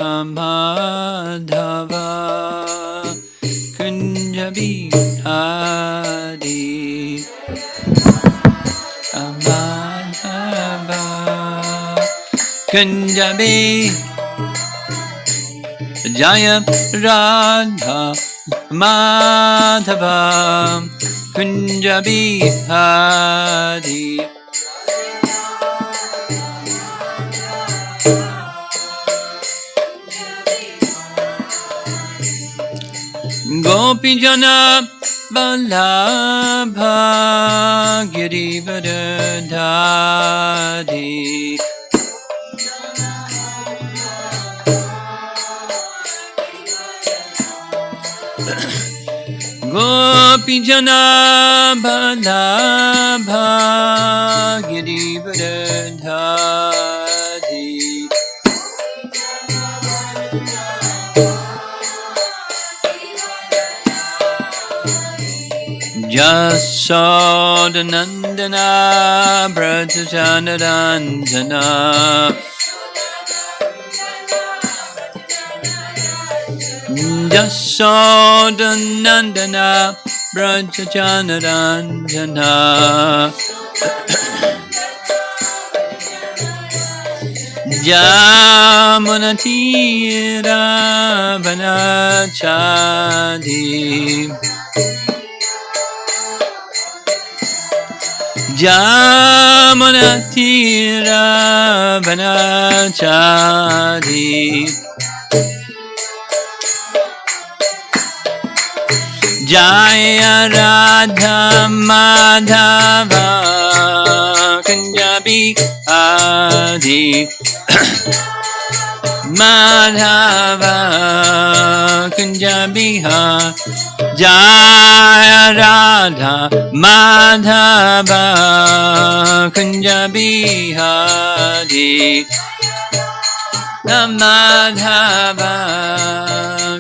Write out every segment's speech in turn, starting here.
Madhava Kunja Bihari Madhava Kunja Jaya Radha Madhava Kunja Bihari Gopijana Vallabha Girivardhari Gopijana Vallabha Girivardhari Jasodanandana Brajajanarandana Jasodanandana Brajajanarandana Jamunatira Vanachadi Jamunatira Vanachadi Jaya Radha Madhava Kunjabi Adi Madhava Kunjabi Jaya Radha Madhava Kunjabi Hari Madhava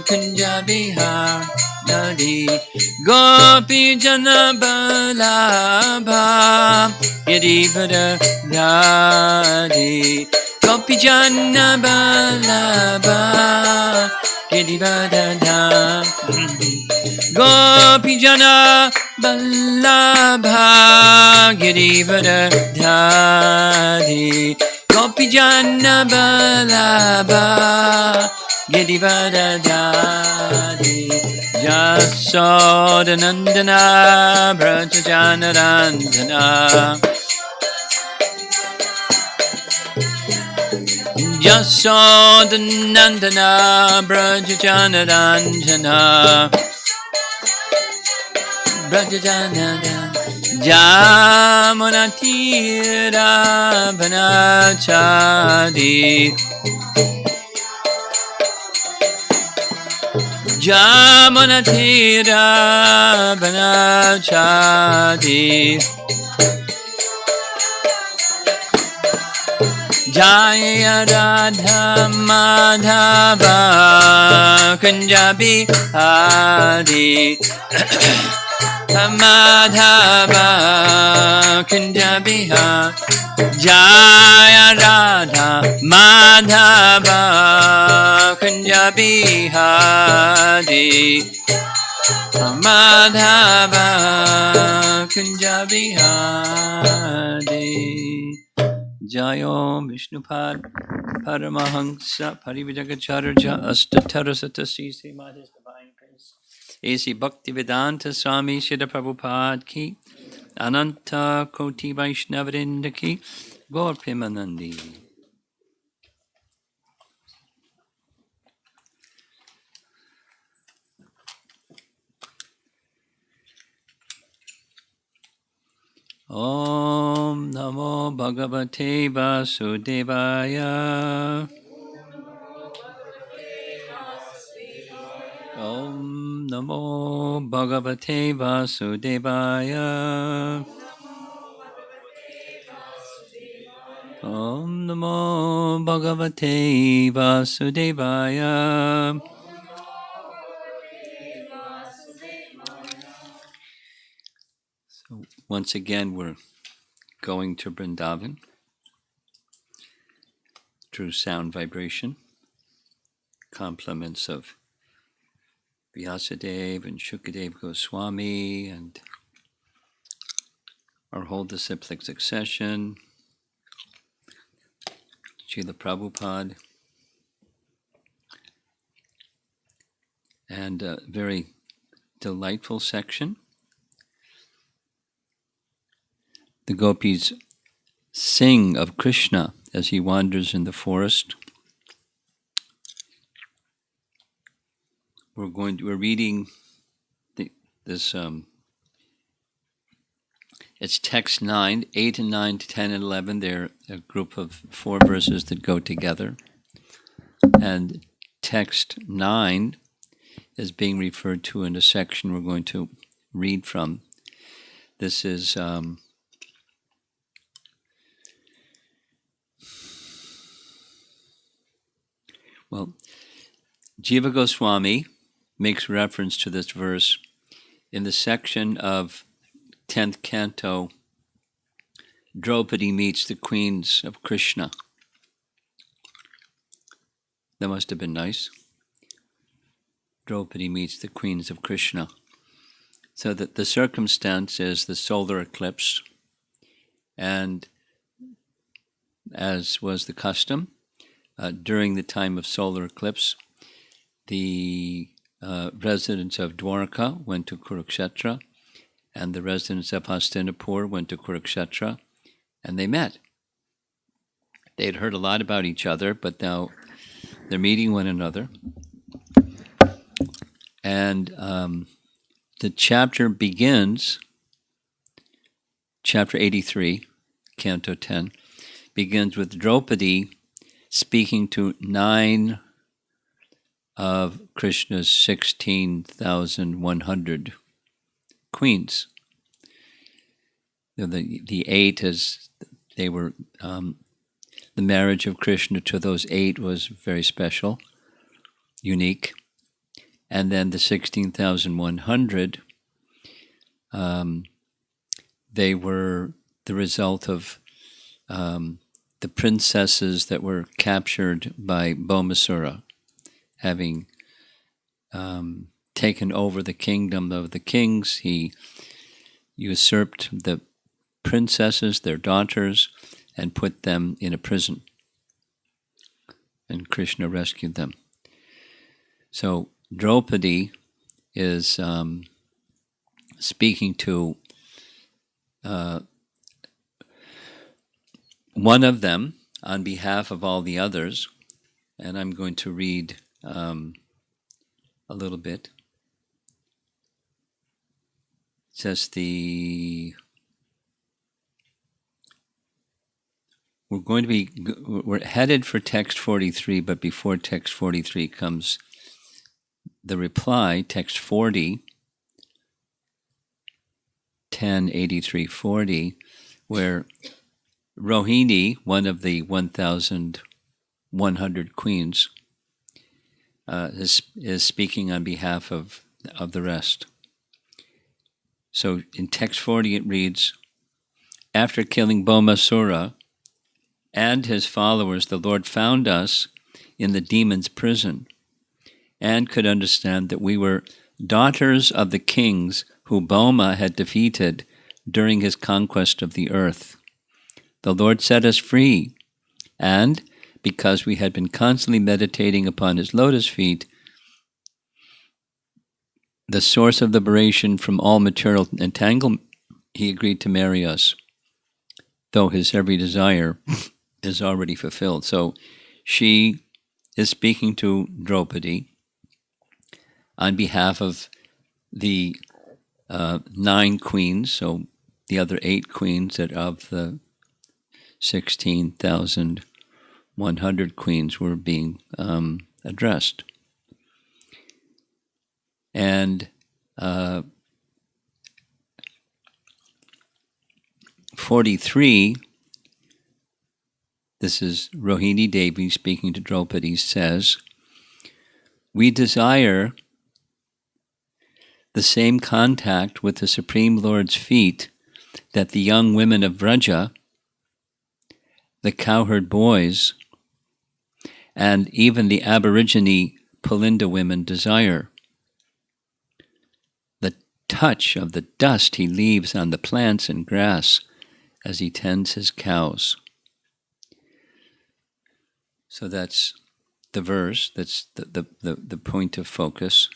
Kunjabi Hari Gopi Jana Balabha Girivardhari Gopi Jana Balabha Girivardhari Gopi Jana Vallabha Girivardhari Gopi Jana Vallabha Girivardhari Jasodanandana Brajajanarandana Jasodanandana Brajajanarandana Brajajanarandana Jamunatira Vanachadi Jamunatira Vanachadi Jaya Radha Madhava Kunjabi Hari Madhava Kunjabi Jaya Radha Madhava Kunjabi Hari Madhava Kunjabi Hari Jayo Vishnupad Paramahansa Parivijagacharya Astatarasatasi Srimad His Divine Grace A.C. Bhaktivedanta Swami Srila Prabhupada Ki Ananta Koti Vaishnavrinda Ki Gaur Premanandi Om Namo Bhagavate Vasudevaya Om Namo Bhagavate Vasudevaya Om Namo Bhagavate Vasudevaya So once again we're going to Vrindavan through sound vibration. compliments of Vyasadeva and Shukadeva Goswami and our whole disciplic succession, Srila Prabhupada, and a very delightful section. The Gopis sing of Krishna as he wanders in the forest. We're reading this. It's text 9, 8 and 9 to 10 and 11. They're a group of 4 verses that go together. And text 9 is being referred to in a section we're going to read from. This is Jiva Goswami makes reference to this verse in the section of 10th canto, Draupadi meets the queens of Krishna. That must have been nice. Draupadi meets the queens of Krishna. So that the circumstance is the solar eclipse, and as was the custom, during the time of solar eclipse, the residents of Dwarka went to Kurukshetra, and the residents of Hastinapur went to Kurukshetra, and they met. They had heard a lot about each other, but now they're meeting one another. And the chapter begins, chapter 83, canto 10, begins with Draupadi speaking to 9 of Krishna's 16,100 queens. The 8 is, they were, the marriage of Krishna to those 8 was very special, unique. And then the 16,100, they were the result of the princesses that were captured by Bhaumasura, having taken over the kingdom of the kings. He usurped the princesses, their daughters, and put them in a prison. And Krishna rescued them. So Draupadi is speaking to one of them on behalf of all the others, and I'm going to read a little bit. It says we're headed for text 43, but before text 43 comes the reply, text 40, 108340, where Rohini, one of the 1,100 queens, is speaking on behalf of the rest. So in text 40 it reads, after killing Bhaumasura and his followers, the Lord found us in the demon's prison and could understand that we were daughters of the kings who Bhauma had defeated during his conquest of the earth. The Lord set us free, and because we had been constantly meditating upon his lotus feet, the source of liberation from all material entanglement, he agreed to marry us, though his every desire is already fulfilled. So she is speaking to Draupadi on behalf of the 9 queens, so the other 8 queens that of the 16,100 queens were being addressed. And 43, this is Rohini Devi speaking to Draupadi, says, we desire the same contact with the Supreme Lord's feet that the young women of Vraja, the cowherd boys, and even the Aborigine Pulinda women desire. The touch of the dust he leaves on the plants and grass as he tends his cows. So that's the verse, that's the point of focus.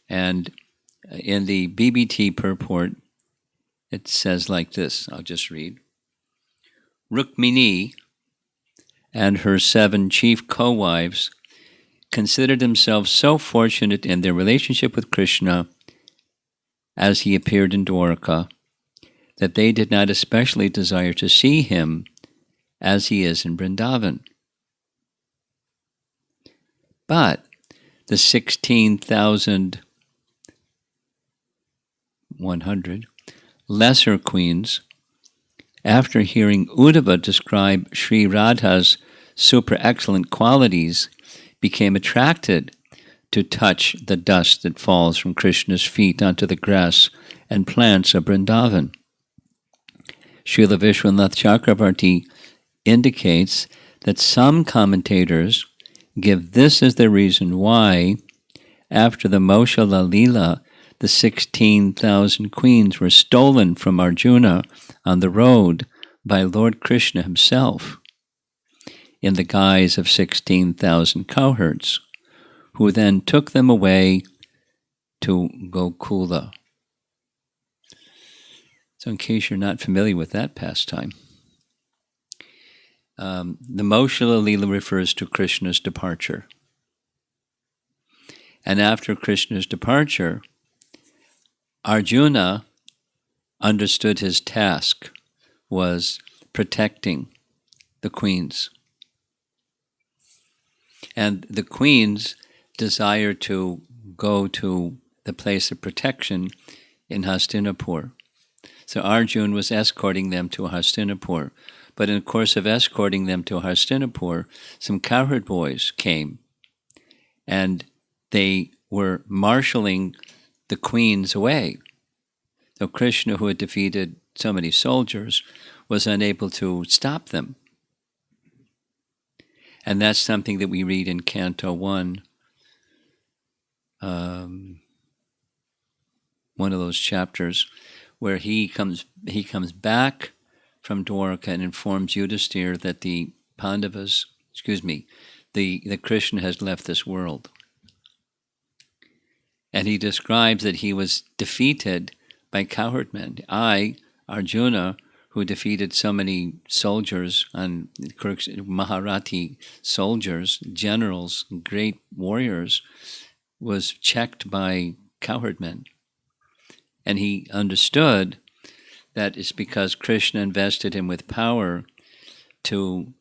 And in the BBT purport, it says like this, I'll just read. Rukmini and her 7 chief co-wives considered themselves so fortunate in their relationship with Krishna as he appeared in Dwarka that they did not especially desire to see him as he is in Vrindavan. But the 16,100 lesser queens, after hearing Uddhava describe Sri Radha's super excellent qualities, became attracted to touch the dust that falls from Krishna's feet onto the grass and plants of Vrindavan. Srila Vishwanath Chakravarti indicates that some commentators give this as the reason why, after the Moshala Leela, the 16,000 queens were stolen from Arjuna on the road by Lord Krishna himself, in the guise of 16,000 cowherds, who then took them away to Gokula. So in case you're not familiar with that pastime, the Moshala Leela refers to Krishna's departure. And after Krishna's departure, Arjuna understood his task was protecting the queens. And the queens desire to go to the place of protection in Hastinapur. So Arjuna was escorting them to Hastinapur. But in the course of escorting them to Hastinapur, some cowherd boys came, and they were marshalling the queens away. So Krishna, who had defeated so many soldiers, was unable to stop them. And that's something that we read in Canto 1, one of those chapters, where he comes back from Dwarka and informs Yudhisthira that the Pandavas, the Krishna has left this world. And he describes that he was defeated by cowherd men. I, Arjuna, who defeated so many soldiers, on Maharati soldiers, generals, great warriors, was checked by cowherd men. And he understood that it's because Krishna invested him with power to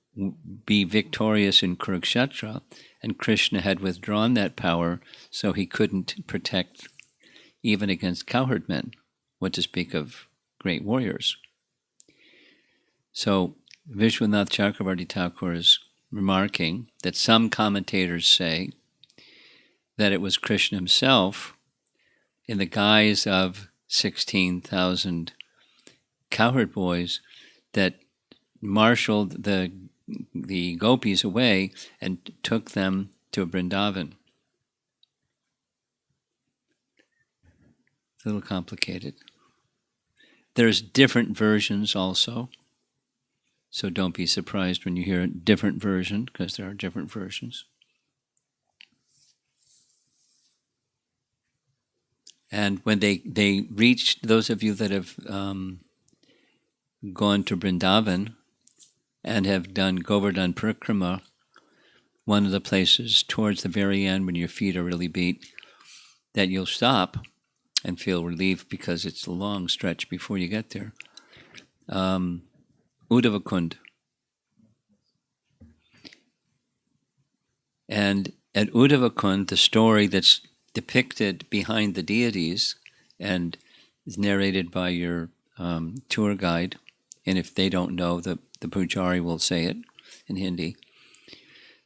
be victorious in Kurukshetra, and Krishna had withdrawn that power, so he couldn't protect even against cowherd men, what to speak of great warriors. So Vishwanath Chakravarti Thakur is remarking that some commentators say that it was Krishna himself, in the guise of 16,000 cowherd boys, that marshaled the Gopīs away and took them to Vrindavan. It's a little complicated. There's different versions also, so don't be surprised when you hear a different version, because there are different versions. And when they reached, those of you that have gone to Vrindavan and have done Govardhan Parikrama, one of the places towards the very end when your feet are really beat, that you'll stop and feel relief because it's a long stretch before you get there. Uddhava Kund. And at Uddhava Kund, the story that's depicted behind the deities and is narrated by your tour guide, and if they don't know, the pujari will say it in Hindi,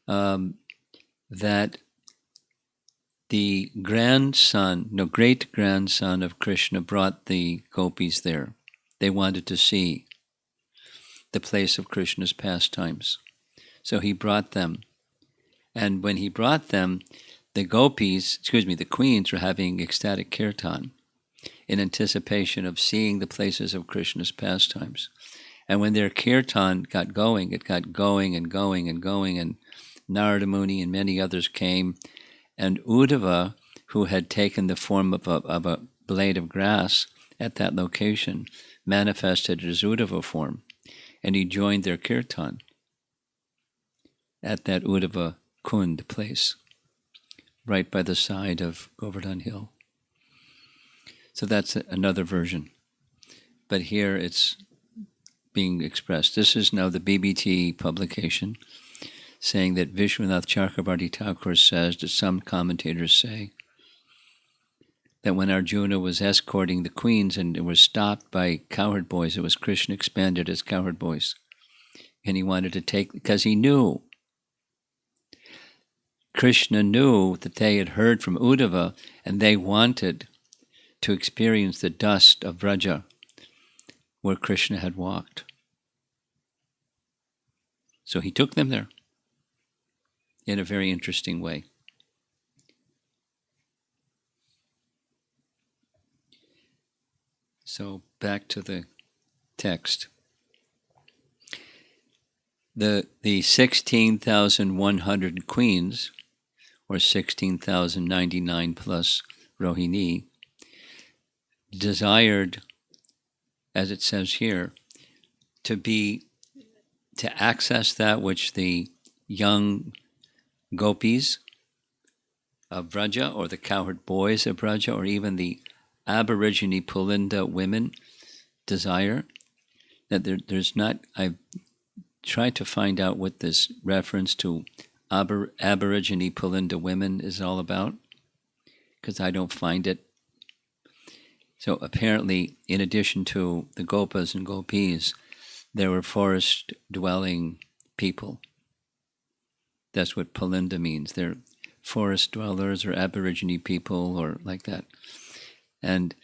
that the great-grandson of Krishna brought the Gopis there. They wanted to see the place of Krishna's pastimes. So he brought them. And when he brought them, the Gopīs, the queens were having ecstatic kirtan in anticipation of seeing the places of Krishna's pastimes. And when their kirtan got going, it got going and going and going, and Narada Muni and many others came, and Uddhava, who had taken the form of a blade of grass at that location, manifested his Uddhava form, and he joined their kirtan at that Uddhava Kund place, right by the side of Govardhan Hill. So that's another version. But here it's being expressed. This is now the BBT publication, saying that Vishwanath Chakrabarti Thakur says that some commentators say that when Arjuna was escorting the queens and was stopped by cowherd boys, it was Krishna expanded as cowherd boys. And he wanted to take, because he knew, Krishna knew that they had heard from Uddhava and they wanted to experience the dust of Vraja where Krishna had walked. So he took them there in a very interesting way. So back to the text. The 16,100 queens, or 16,099 plus Rohini, desired, as it says here, to access that which the young Gopīs of Vraja, or the cowherd boys of Vraja, or even the Aborigine Pulinda women desire. That there's not, I've tried to find out what this reference to Aborigine Pulinda women is all about, because I don't find it. So apparently, in addition to the Gopas and Gopīs, there were forest-dwelling people. That's what Pulinda means. They're forest dwellers or Aborigine people or like that. And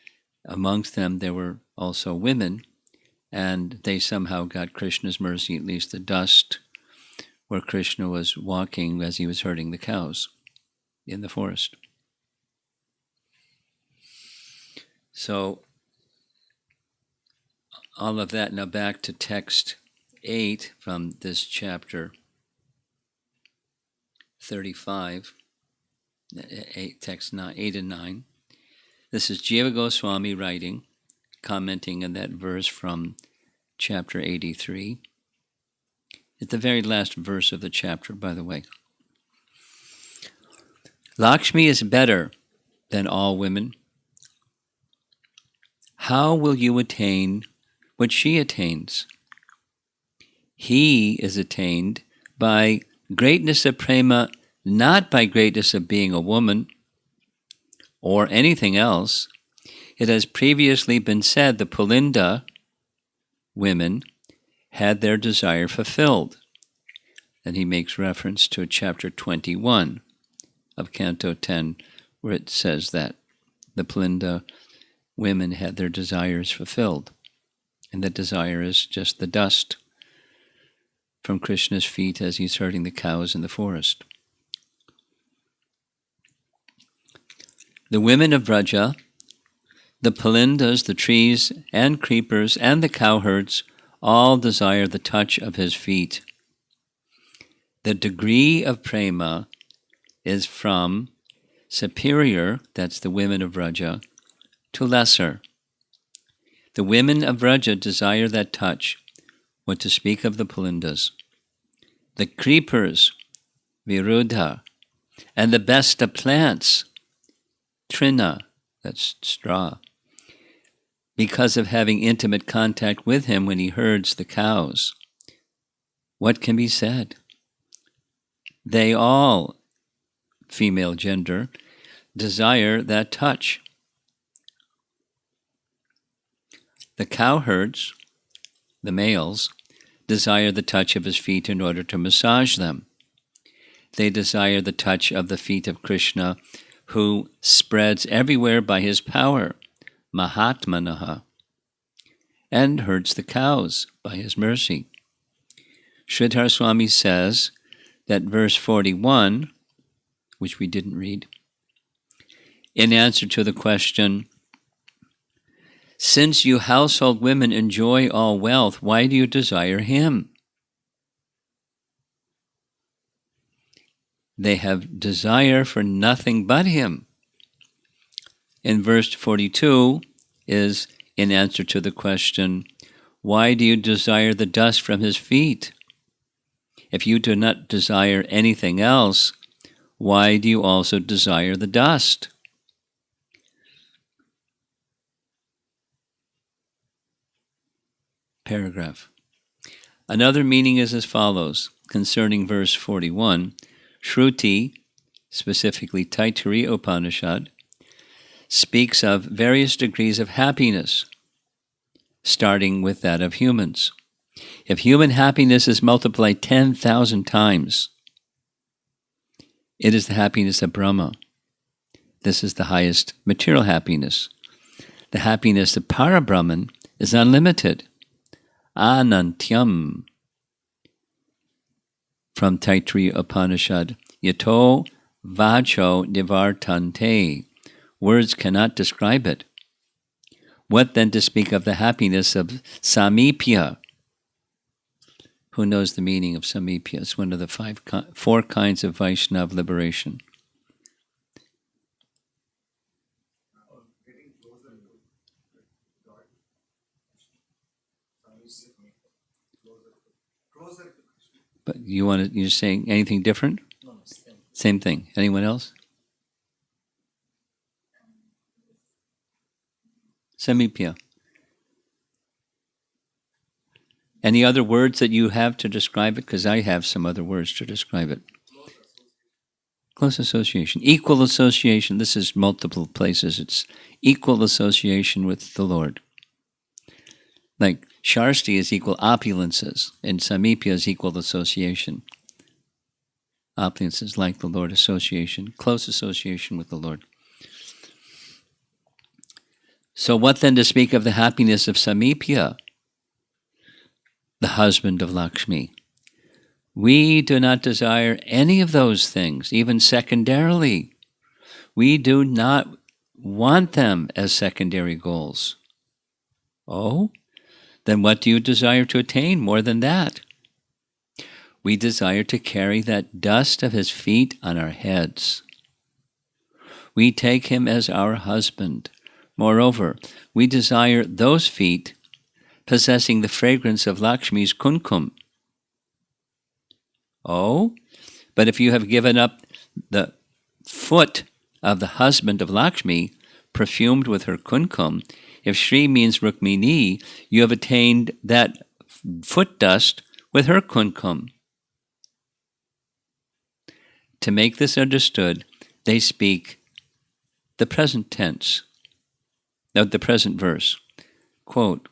amongst them, there were also women, and they somehow got Krishna's mercy, at least the dust where Krishna was walking as he was herding the cows in the forest. So all of that, now back to text 8 from this chapter 35, text 8 and 9. This is Jiva Goswami writing, commenting on that verse from chapter 83. It's the very last verse of the chapter, by the way. Lakshmi is better than all women. How will you attain what she attains? He is attained by greatness of prema, not by greatness of being a woman or anything else. It has previously been said the Pulinda women had their desire fulfilled. And he makes reference to chapter 21 of Canto 10, where it says that the Pulinda women had their desires fulfilled. And the desire is just the dust from Krishna's feet as he's herding the cows in the forest. The women of Vraja, the Pulindas, the trees and creepers, and the cowherds all desire the touch of his feet. The degree of prema is from superior, that's the women of Vraja, to lesser. The women of Vraja desire that touch, what to speak of the Pulindas. The creepers, Virudha, and the best of plants, Trina, that's straw, because of having intimate contact with him when he herds the cows. What can be said? They all, female gender, desire that touch. The cowherds, the males, desire the touch of his feet in order to massage them. They desire the touch of the feet of Krishna, who spreads everywhere by his power, Mahatmanaha, and herds the cows by his mercy. Sridhar Swami says that verse 41 which we didn't read. In answer to the question, since you household women enjoy all wealth, why do you desire him? They have desire for nothing but him. In verse 42 is in answer to the question, why do you desire the dust from his feet? If you do not desire anything else, why do you also desire the dust? Paragraph. Another meaning is as follows, concerning verse 41. Shruti, specifically Taittiriya Upanishad, speaks of various degrees of happiness, starting with that of humans. If human happiness is multiplied 10,000 times, it is the happiness of Brahma. This is the highest material happiness. The happiness of Parabrahman is unlimited. Anantyam. From Taittiriya Upanishad, Yato vacho nivartante. Words cannot describe it. What then to speak of the happiness of samipya? Who knows the meaning of samipya? It's one of the four kinds of Vaishnava liberation. But you're saying anything different? No, same thing. Anyone else? Samipya. Any other words that you have to describe it? Because I have some other words to describe it. Close association. Equal association. This is multiple places. It's equal association with the Lord. Like Sharsti is equal opulences, and Samipya is equal association. Opulences like the Lord, association, close association with the Lord. So what then to speak of the happiness of Samipya, the husband of Lakshmi? We do not desire any of those things, even secondarily. We do not want them as secondary goals. Oh? Then what do you desire to attain more than that? We desire to carry that dust of his feet on our heads. We take him as our husband. Moreover, we desire those feet possessing the fragrance of Lakshmi's kunkum. Oh, but if you have given up the foot of the husband of Lakshmi, perfumed with her kunkum, if Shri means Rukmini, you have attained that foot dust with her kunkum. To make this understood, they speak the present tense, the present verse. Quote,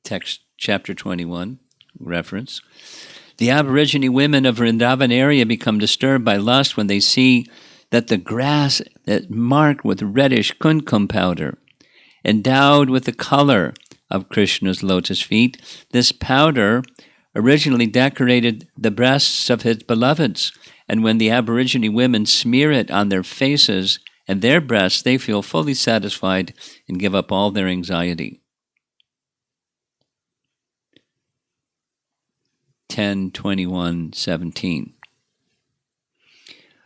text chapter 21, reference. The Aborigine women of Vrindavan area become disturbed by lust when they see that the grass is marked with reddish kunkum powder, endowed with the color of Krishna's lotus feet. This powder originally decorated the breasts of his beloveds, and when the Aborigine women smear it on their faces and their breasts, they feel fully satisfied and give up all their anxiety. 10:21:17.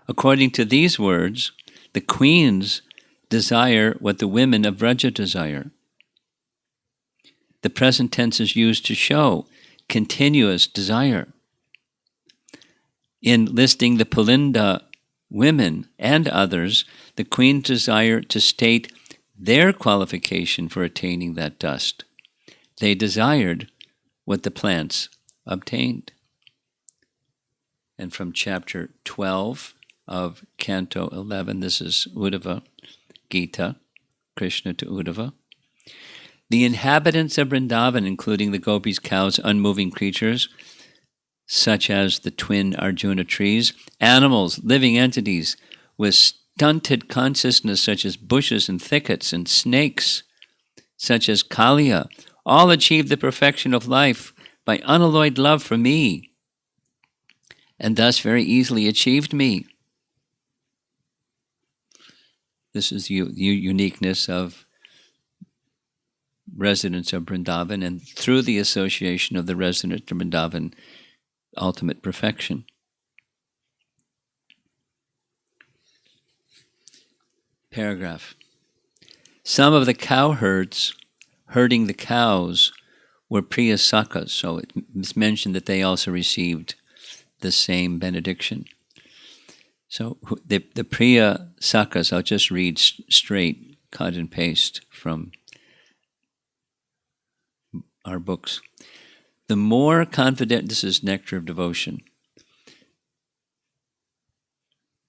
According to these words, the queens desire what the women of Vraja desire. The present tense is used to show continuous desire. In listing the Pulinda women and others, the queens desire to state their qualification for attaining that dust. They desired what the plants obtained. And from chapter 12 of Canto 11, this is Uddhava Gita, Krishna to Uddhava. The inhabitants of Vrindavan, including the Gopis, cows, unmoving creatures, such as the twin Arjuna trees, animals, living entities with stunted consciousness, such as bushes and thickets, and snakes, such as Kaliya, all achieve the perfection of life by unalloyed love for me, and thus very easily achieved me. This is the uniqueness of residents of Vrindavan, and through the association of the residents of Vrindavan, ultimate perfection. Paragraph. Some of the cowherds herding the cows were Priya Sakas, so it's mentioned that they also received the same benediction. So the Priya Sakas, I'll just read straight, cut and paste from our books. The more confident, this is Nectar of Devotion.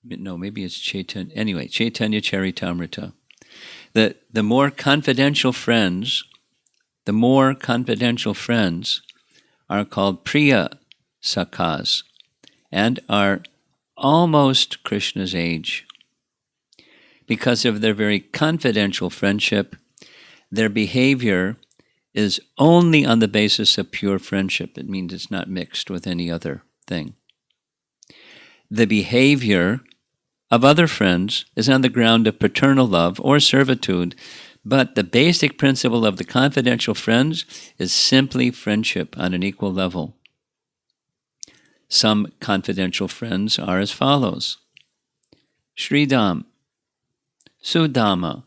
No, maybe it's Chaitanya. Anyway, Chaitanya Charitamrita. The more confidential friends are called Priya Sakas and are almost Krishna's age. Because of their very confidential friendship, their behavior is only on the basis of pure friendship. It means it's not mixed with any other thing. The behavior of other friends is on the ground of paternal love or servitude, but the basic principle of the confidential friends is simply friendship on an equal level. Some confidential friends are as follows: Sridham, Sudama,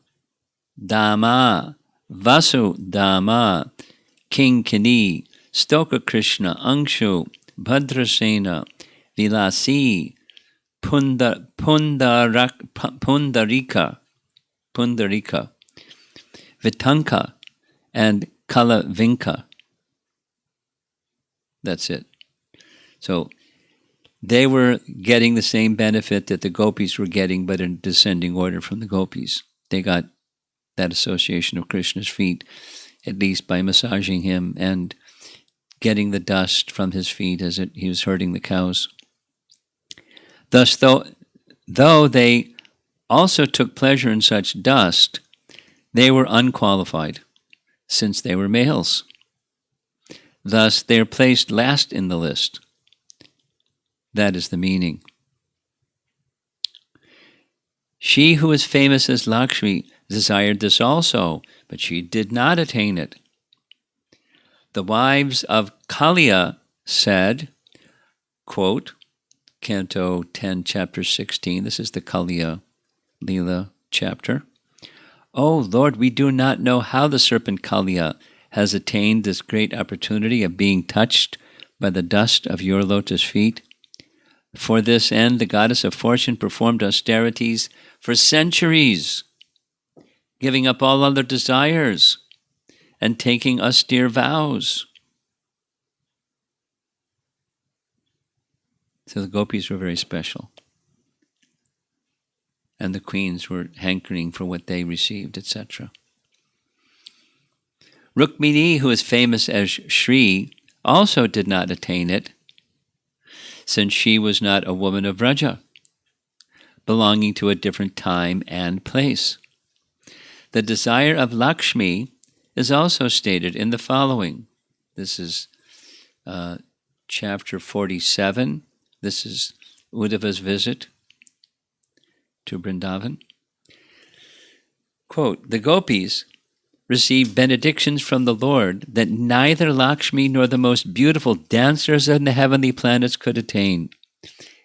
Dama, Vasudama, Kinkini, Stoka Kṛṣṇa, Angshu, Bhadrasena, Vilasi, Pundarika, Vitanka, and Kalavinka. That's it. So they were getting the same benefit that the Gopis were getting, but in descending order from the Gopis. They got that association of Krishna's feet, at least by massaging him and getting the dust from his feet as he was herding the cows. Thus, though they also took pleasure in such dust, they were unqualified, since they were males. Thus, they are placed last in the list. That is the meaning. She who is famous as Lakshmi desired this also, but she did not attain it. The wives of Kaliya said, quote, Canto 10, Chapter 16, this is the Kaliya Leela chapter. "O Lord, we do not know how the serpent Kaliya has attained this great opportunity of being touched by the dust of your lotus feet. For this end, the goddess of fortune performed austerities for centuries, giving up all other desires and taking austere vows." So the gopis were very special. And the queens were hankering for what they received, etc. Rukmini, who is famous as Shri, also did not attain it, since she was not a woman of Vraja, belonging to a different time and place. The desire of Lakshmi is also stated in the following. This is chapter 47. This is Uddhava's visit to Vrindavan. Quote, "The Gopis received benedictions from the Lord that neither Lakshmi nor the most beautiful dancers in the heavenly planets could attain.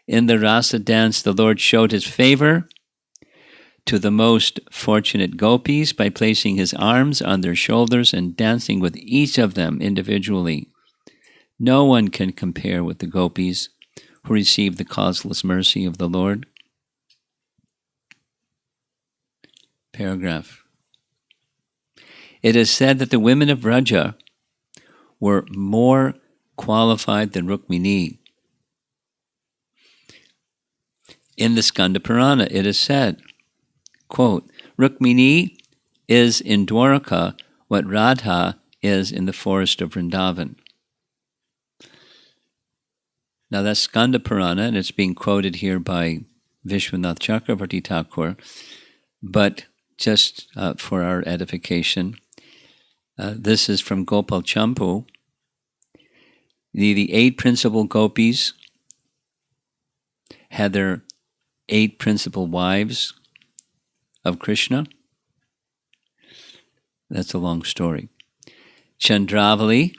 In the rasa dance, the Lord showed his favor to the most fortunate Gopis by placing his arms on their shoulders and dancing with each of them individually. No one can compare with the Gopis who received the causeless mercy of the Lord." Paragraph. It is said that the women of Vraja were more qualified than Rukmini. In the Skanda Purana, it is said, quote, "Rukmini is in Dwaraka what Radha is in the forest of Vrindavan." Now that's Skanda Purana, and it's being quoted here by Vishwanath Chakravarti Thakur, but just for our edification, this is from Gopala Champu. The 8 principal gopis had their 8 principal wives of Krishna. That's a long story. Chandravali,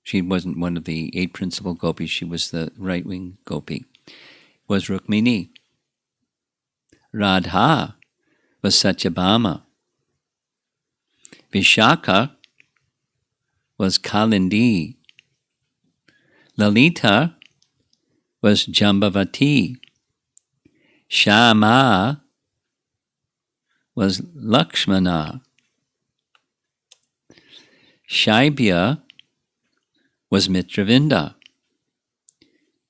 she wasn't one of the 8 principal gopis, she was the right-wing gopi, was Rukmini. Radha was Satyabhama. Vishaka was Kalindi. Lalita was Jambavati. Shama was Lakshmana. Shaibya was Mitravinda.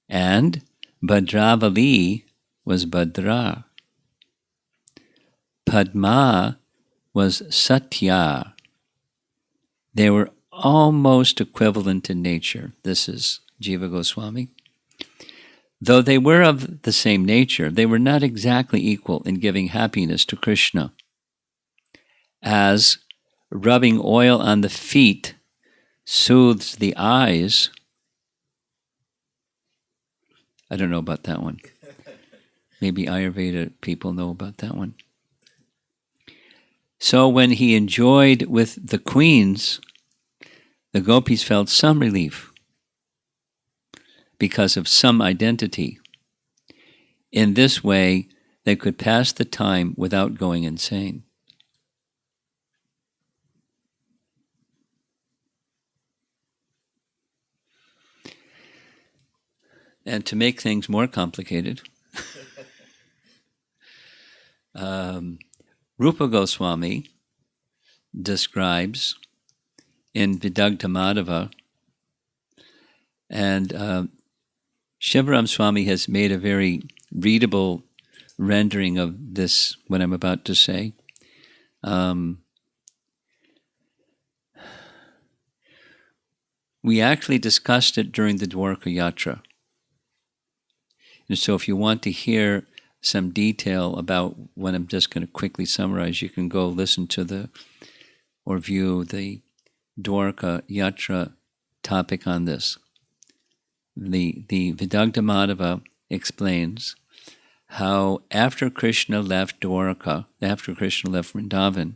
And Bhadravali was Bhadra. Padma was Satya. They were almost equivalent in nature. This is Jiva Goswami. Though they were of the same nature, they were not exactly equal in giving happiness to Krishna. As rubbing oil on the feet soothes the eyes. I don't know about that one. Maybe Ayurveda people know about that one. So when he enjoyed with the queens, the gopis felt some relief because of some identity. In this way, they could pass the time without going insane. And to make things more complicated, Rupa Goswami describes in Vidagdha Madhava, and Shivaram Swami has made a very readable rendering of this, what I'm about to say. We actually discussed it during the Dwarka Yatra. And so if you want to hear some detail about what I'm just going to quickly summarize, you can go listen to or view the Dwarka Yatra topic on this. The Vidagdha Madhava explains how after Krishna left Dwarka, after Krishna left Vrindavan,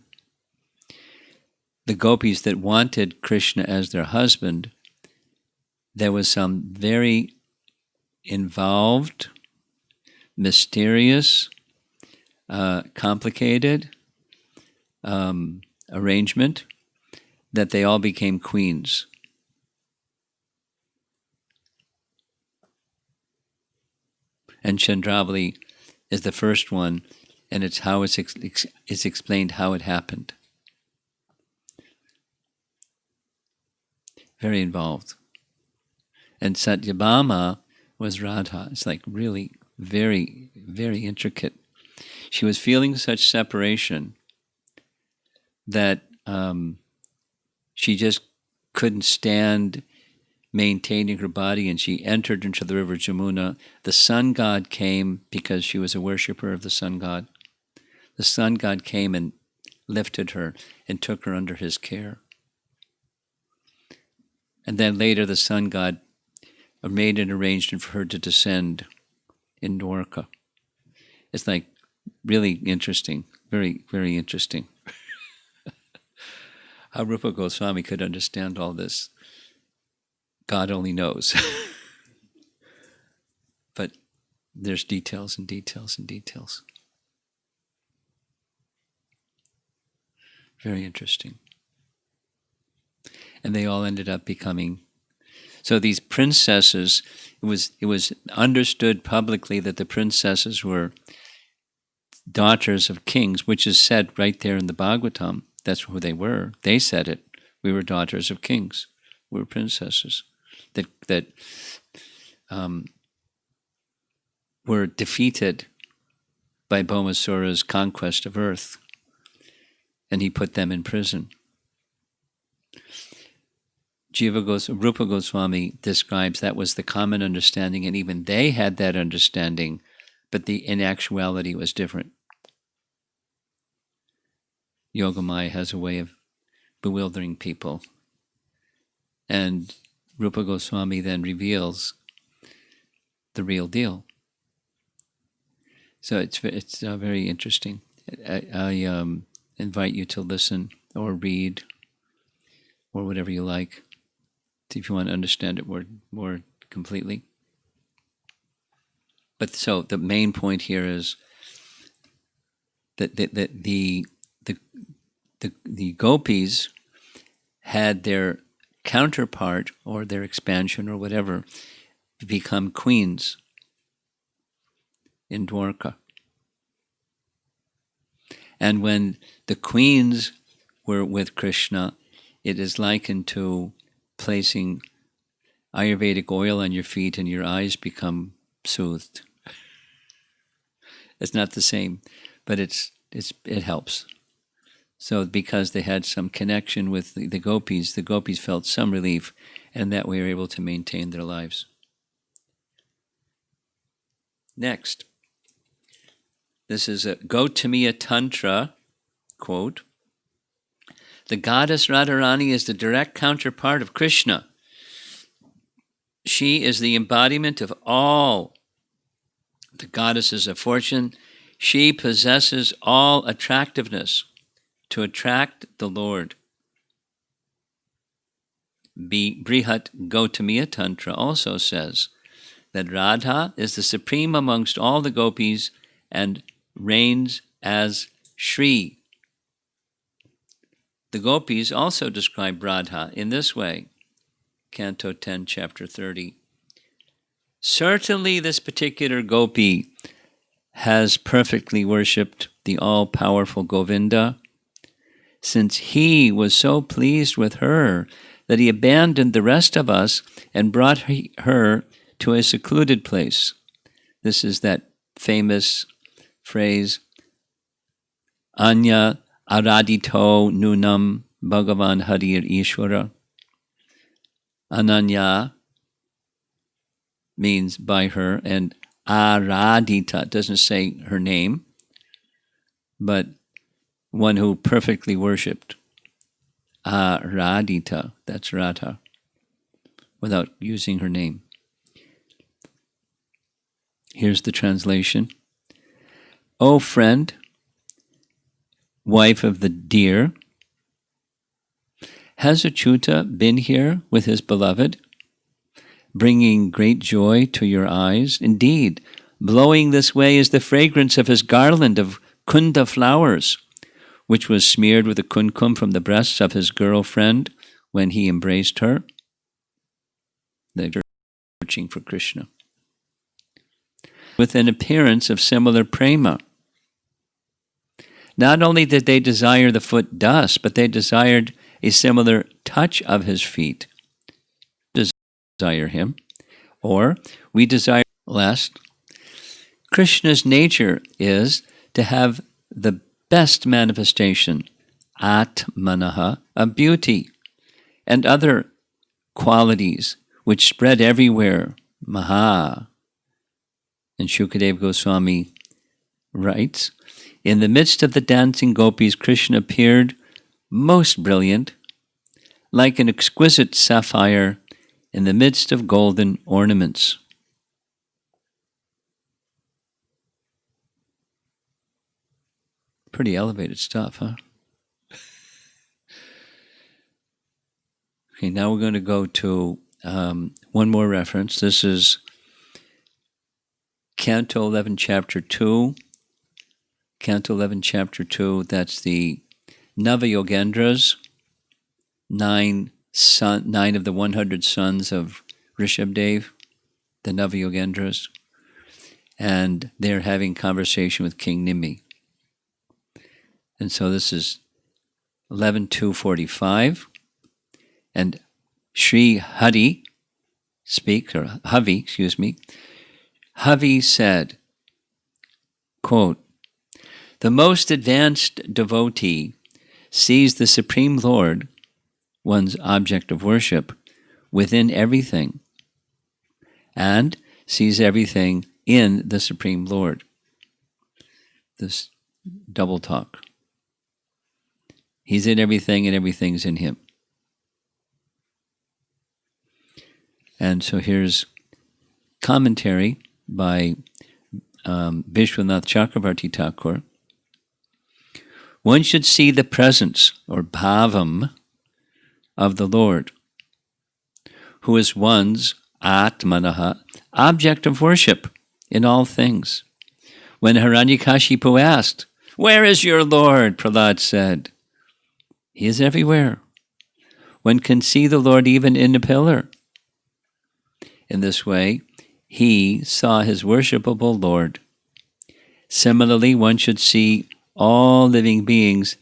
the gopis that wanted Krishna as their husband, there was some very involved, mysterious, complicated arrangement that they all became queens. And Chandravali is the first one, and it's how it's explained how it happened. Very involved. And Satyabhama was Radha. It's like really very, very intricate. She was feeling such separation that she just couldn't stand maintaining her body, and she entered into the river Jamuna. The sun god came because she was a worshipper of the sun god. The sun god came and lifted her and took her under his care. And then later the sun god made an arrangement for her to descend in Dwarka. It's like really interesting, very, very interesting. How Rupa Goswami could understand all this, God only knows. But there's details and details and details. Very interesting. And they all ended up becoming. So these princesses, it was understood publicly that the princesses were daughters of kings, which is said right there in the Bhagavatam. That's who they were. They said it. We were daughters of kings. We were princesses that were defeated by Bhaumasura's conquest of earth, and he put them in prison. Rupa Goswami describes that was the common understanding, and even they had that understanding, but in actuality it was different. Yogamaya has a way of bewildering people, and Rupa Goswami then reveals the real deal. So it's very interesting. I invite you to listen or read or whatever you like, if you want to understand it more completely. But so the main point here is that the Gopīs had their counterpart or their expansion or whatever become queens in Dwarka. And when the queens were with Krishna, it is likened to placing Ayurvedic oil on your feet and your eyes become soothed. It's not the same, but it helps. So because they had some connection with the Gopīs felt some relief, and that way were able to maintain their lives. Next, this is a Gautamiya Tantra quote. The goddess Radharani is the direct counterpart of Krishna. She is the embodiment of all the goddesses of fortune. She possesses all attractiveness to attract the Lord. Brihat Gautamiya Tantra also says that Radha is the supreme amongst all the Gopis and reigns as Shri. The Gopis also describe Radha in this way. Canto 10, Chapter 30. Certainly this particular Gopi has perfectly worshipped the all-powerful Govinda, since he was so pleased with her that he abandoned the rest of us and brought her to a secluded place. This is that famous phrase, Anya aradito nunam Bhagavan Harir Ishvara. Ananya means by her, and aradita doesn't say her name, but one who perfectly worshipped. Aradita, that's Radha, without using her name. Here's the translation. O friend, wife of the deer, has Achyuta been here with his beloved, bringing great joy to your eyes? Indeed, blowing this way is the fragrance of his garland of kunda flowers, which was smeared with the kumkum from the breasts of his girlfriend when he embraced her. They're searching for Krishna. With an appearance of similar prema. Not only did they desire the foot dust, but they desired a similar touch of his feet. Desire him, or we desire lest. Krishna's nature is to have the best manifestation, atmanaha, of beauty, and other qualities which spread everywhere, maha. And Shukadeva Goswami writes, in the midst of the dancing gopis, Krishna appeared most brilliant, like an exquisite sapphire in the midst of golden ornaments. Pretty elevated stuff, huh? Okay, now we're going to go to one more reference. This is Canto 11, Chapter 2. Canto 11, Chapter 2, that's the Nava-yogendras, 9 of the 100 sons of Rishabdev, the Nava-yogendras, and they're having conversation with King Nimi. And so this is 11.245, and Sri Hari Havi said, quote, the most advanced devotee sees the Supreme Lord, one's object of worship, within everything, and sees everything in the Supreme Lord. This double talk. He's in everything and everything's in him. And so here's commentary by Vishwanath Chakravarti Thakur, one should see the presence, or bhavam, of the Lord, who is one's atmanaha, object of worship in all things. When Hiranyakashipu asked, "Where is your Lord?" Prahlad said, "He is everywhere. One can see the Lord even in a pillar." In this way, he saw his worshipable Lord. Similarly, one should see all living beings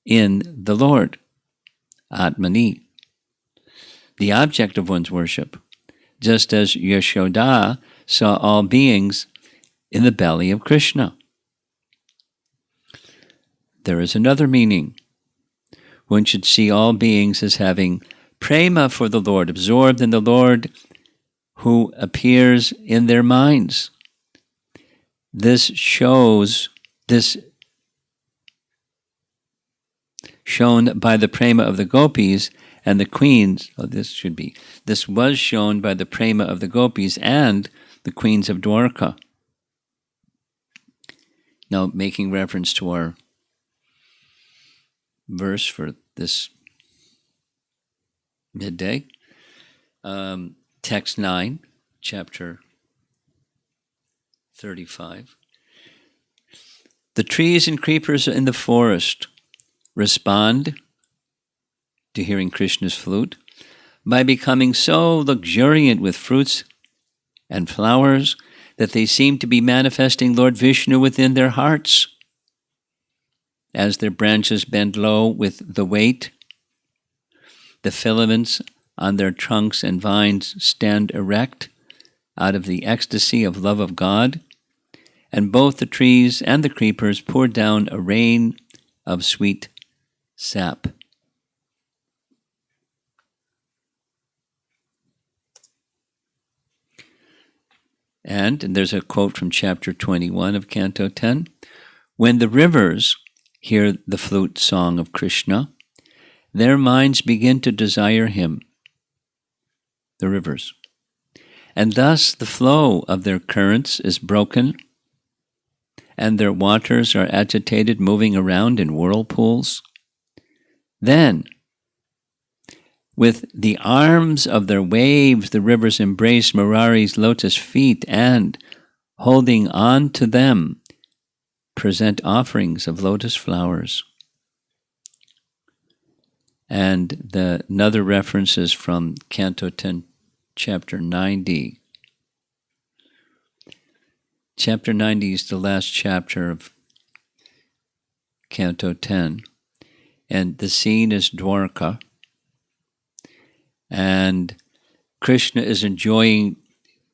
in the Lord, Atmani, the object of one's worship, just as Yashoda saw all beings in the belly of Krishna. There is another meaning. One should see all beings as having prema for the Lord, absorbed in the Lord who appears in their minds. This shown by the prema of the Gopīs and the queens. This was shown by the prema of the Gopīs and the queens of Dwarka. Now, making reference to our verse for this midday, text 9, chapter 35. The trees and creepers in the forest respond to hearing Krishna's flute by becoming so luxuriant with fruits and flowers that they seem to be manifesting Lord Vishnu within their hearts. As their branches bend low with the weight, the filaments on their trunks and vines stand erect out of the ecstasy of love of God, and both the trees and the creepers pour down a rain of sweet sap. And there's a quote from chapter 21 of Canto 10. When the rivers hear the flute song of Krishna, their minds begin to desire him, the rivers. And thus the flow of their currents is broken, and their waters are agitated, moving around in whirlpools. Then, with the arms of their waves, the rivers embrace Murari's lotus feet and, holding on to them, present offerings of lotus flowers. And another reference is from Canto 10, chapter 90. Chapter 90 is the last chapter of Canto 10. And the scene is Dwarka. And Krishna is enjoying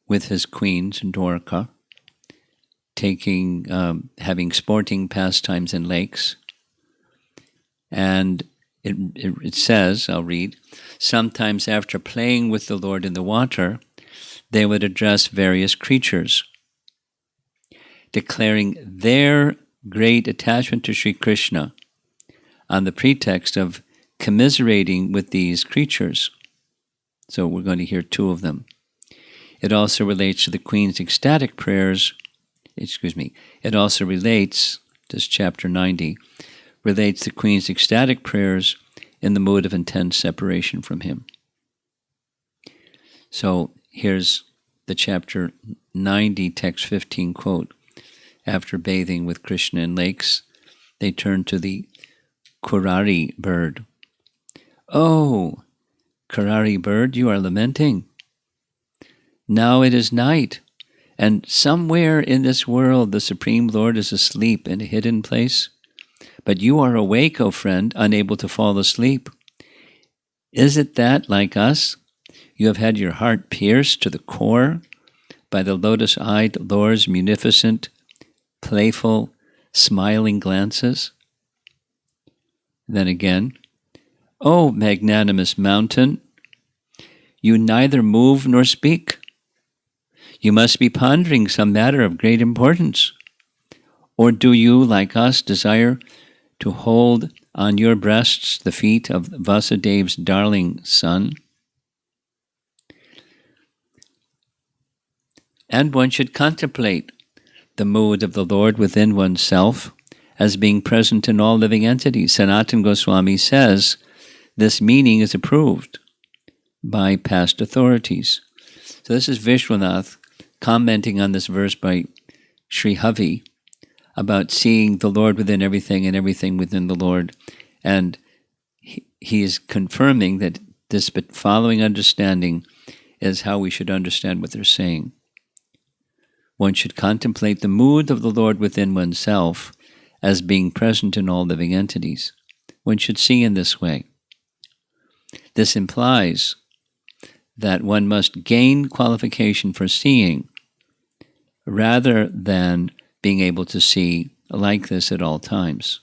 with his queens in Dwarka, having sporting pastimes in lakes. And it says, I'll read, sometimes after playing with the Lord in the water, they would address various creatures, declaring their great attachment to Sri Krishna on the pretext of commiserating with these creatures. So we're going to hear two of them. It also relates to the Queen's ecstatic prayers. It also relates, this chapter 90, relates the Queen's ecstatic prayers in the mood of intense separation from him. So here's the chapter 90, text 15 quote. After bathing with Krishna in lakes, they turn to the Kurari bird. "Oh, Kurari bird, you are lamenting. Now it is night, and somewhere in this world the Supreme Lord is asleep in a hidden place. But you are awake, O friend, unable to fall asleep. Is it that, like us, you have had your heart pierced to the core by the lotus-eyed Lord's munificent, playful, smiling glances?" Then again, "O magnanimous mountain, you neither move nor speak. You must be pondering some matter of great importance. Or do you, like us, desire to hold on your breasts the feet of Vasudeva's darling son?" And one should contemplate the mood of the Lord within oneself as being present in all living entities. Sanatana Goswami says this meaning is approved by past authorities. So this is Vishwanath commenting on this verse by Sri Havi about seeing the Lord within everything and everything within the Lord. And he is confirming that this following understanding is how we should understand what they're saying. One should contemplate the mood of the Lord within oneself as being present in all living entities. One should see in this way. This implies that one must gain qualification for seeing rather than being able to see like this at all times.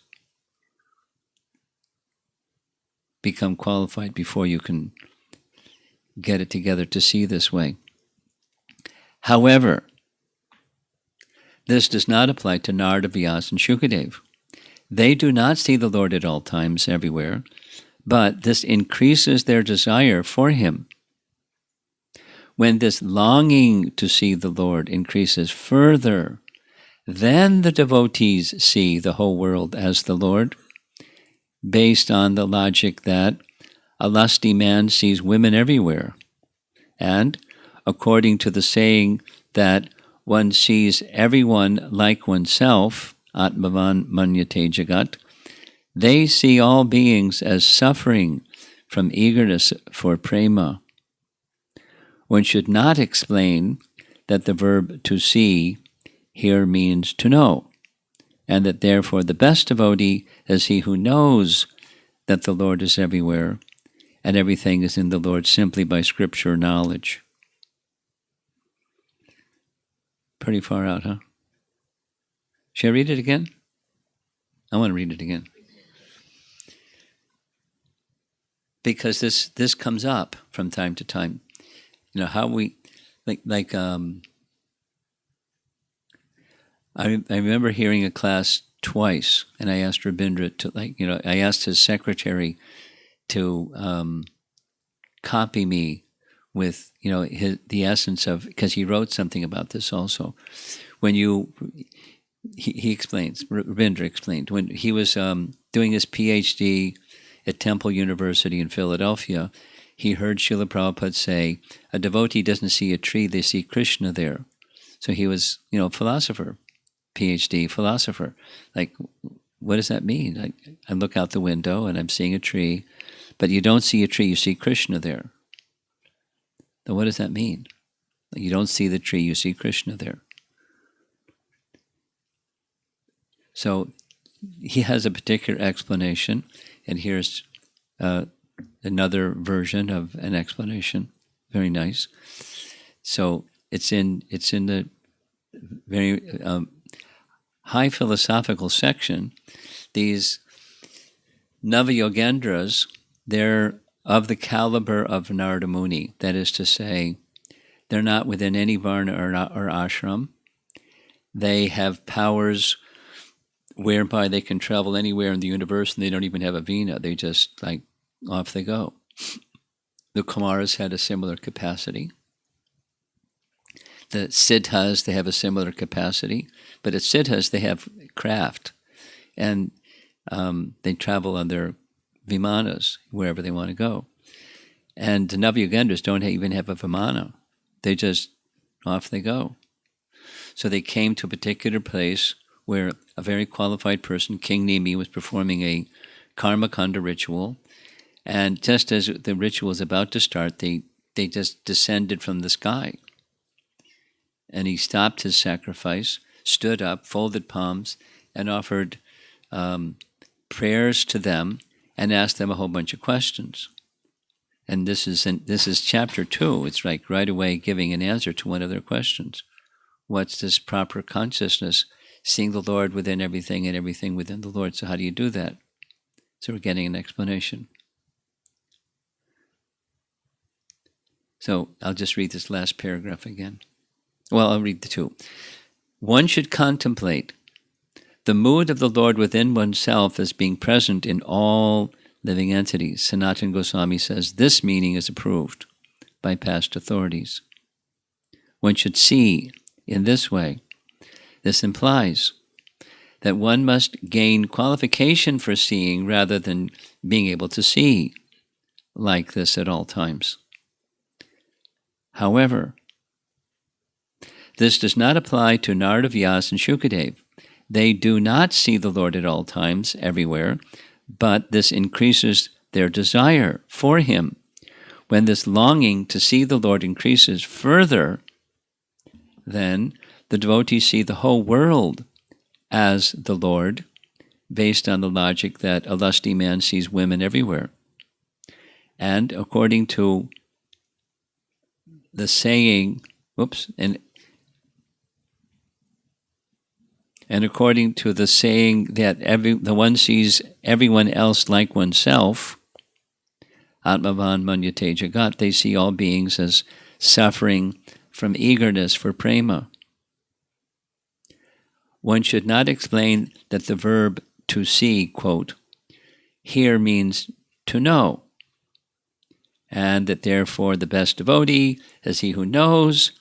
Become qualified before you can get it together to see this way. However, this does not apply to Narada, Vyasa, and Shukadev. They do not see the Lord at all times, everywhere, but this increases their desire for Him. When this longing to see the Lord increases further, then the devotees see the whole world as the Lord, based on the logic that a lusty man sees women everywhere, and according to the saying that one sees everyone like oneself, Atmavan Manyate Jagat, they see all beings as suffering from eagerness for prema. One should not explain that the verb to see here means to know, and that therefore the best devotee is he who knows that the Lord is everywhere and everything is in the Lord simply by scripture knowledge. Pretty far out, huh? Should I read it again? I want to read it again. Because this comes up from time to time. You know, how we, I remember hearing a class twice, and I asked Rabindra to, I asked his secretary to copy me with, the essence of, because he wrote something about this also. When he explains, Rabindra explained, when he was doing his PhD at Temple University in Philadelphia, he heard Srila Prabhupada say, a devotee doesn't see a tree, they see Krishna there. So he was, philosopher, PhD philosopher. Like, what does that mean? I look out the window and I'm seeing a tree, but you don't see a tree, you see Krishna there. So what does that mean? You don't see the tree, you see Krishna there. So he has a particular explanation, and here's another version of an explanation. Very nice. So it's in the very high philosophical section. These Navayogendras, they're of the caliber of Narada Muni. That is to say, they're not within any varna or ashram. They have powers whereby they can travel anywhere in the universe, and they don't even have a vina. They just, off they go. The Kumaras had a similar capacity. The Siddhas, they have a similar capacity. But at Siddhas, they have craft. And they travel on their vimanas wherever they want to go. And the Navayogendras don't even have a vimana. They just, off they go. So they came to a particular place where a very qualified person, King Nimi, was performing a karma kanda ritual. And just as the ritual was about to start, they just descended from the sky. And he stopped his sacrifice, stood up, folded palms, and offered prayers to them and asked them a whole bunch of questions. And this is chapter 2. It's like right away giving an answer to one of their questions. What's this proper consciousness? Seeing the Lord within everything and everything within the Lord. So how do you do that? So we're getting an explanation. So I'll just read this last paragraph again. Well, I'll read the two. One should contemplate the mood of the Lord within oneself as being present in all living entities. Sanatana Goswami says this meaning is approved by past authorities. One should see in this way This implies that one must gain qualification for seeing rather than being able to see like this at all times. However, this does not apply to Narada, Vyasa, and Shukadev. They do not see the Lord at all times, everywhere, but this increases their desire for Him. When this longing to see the Lord increases further, then the devotees see the whole world as the Lord, based on the logic that a lusty man sees women everywhere. And according to the saying, and according to the saying that the one sees everyone else like oneself, Atmavan Manyate Jagat, they see all beings as suffering from eagerness for prema. One should not explain that the verb to see, quote, here means to know, and that therefore the best devotee is he who knows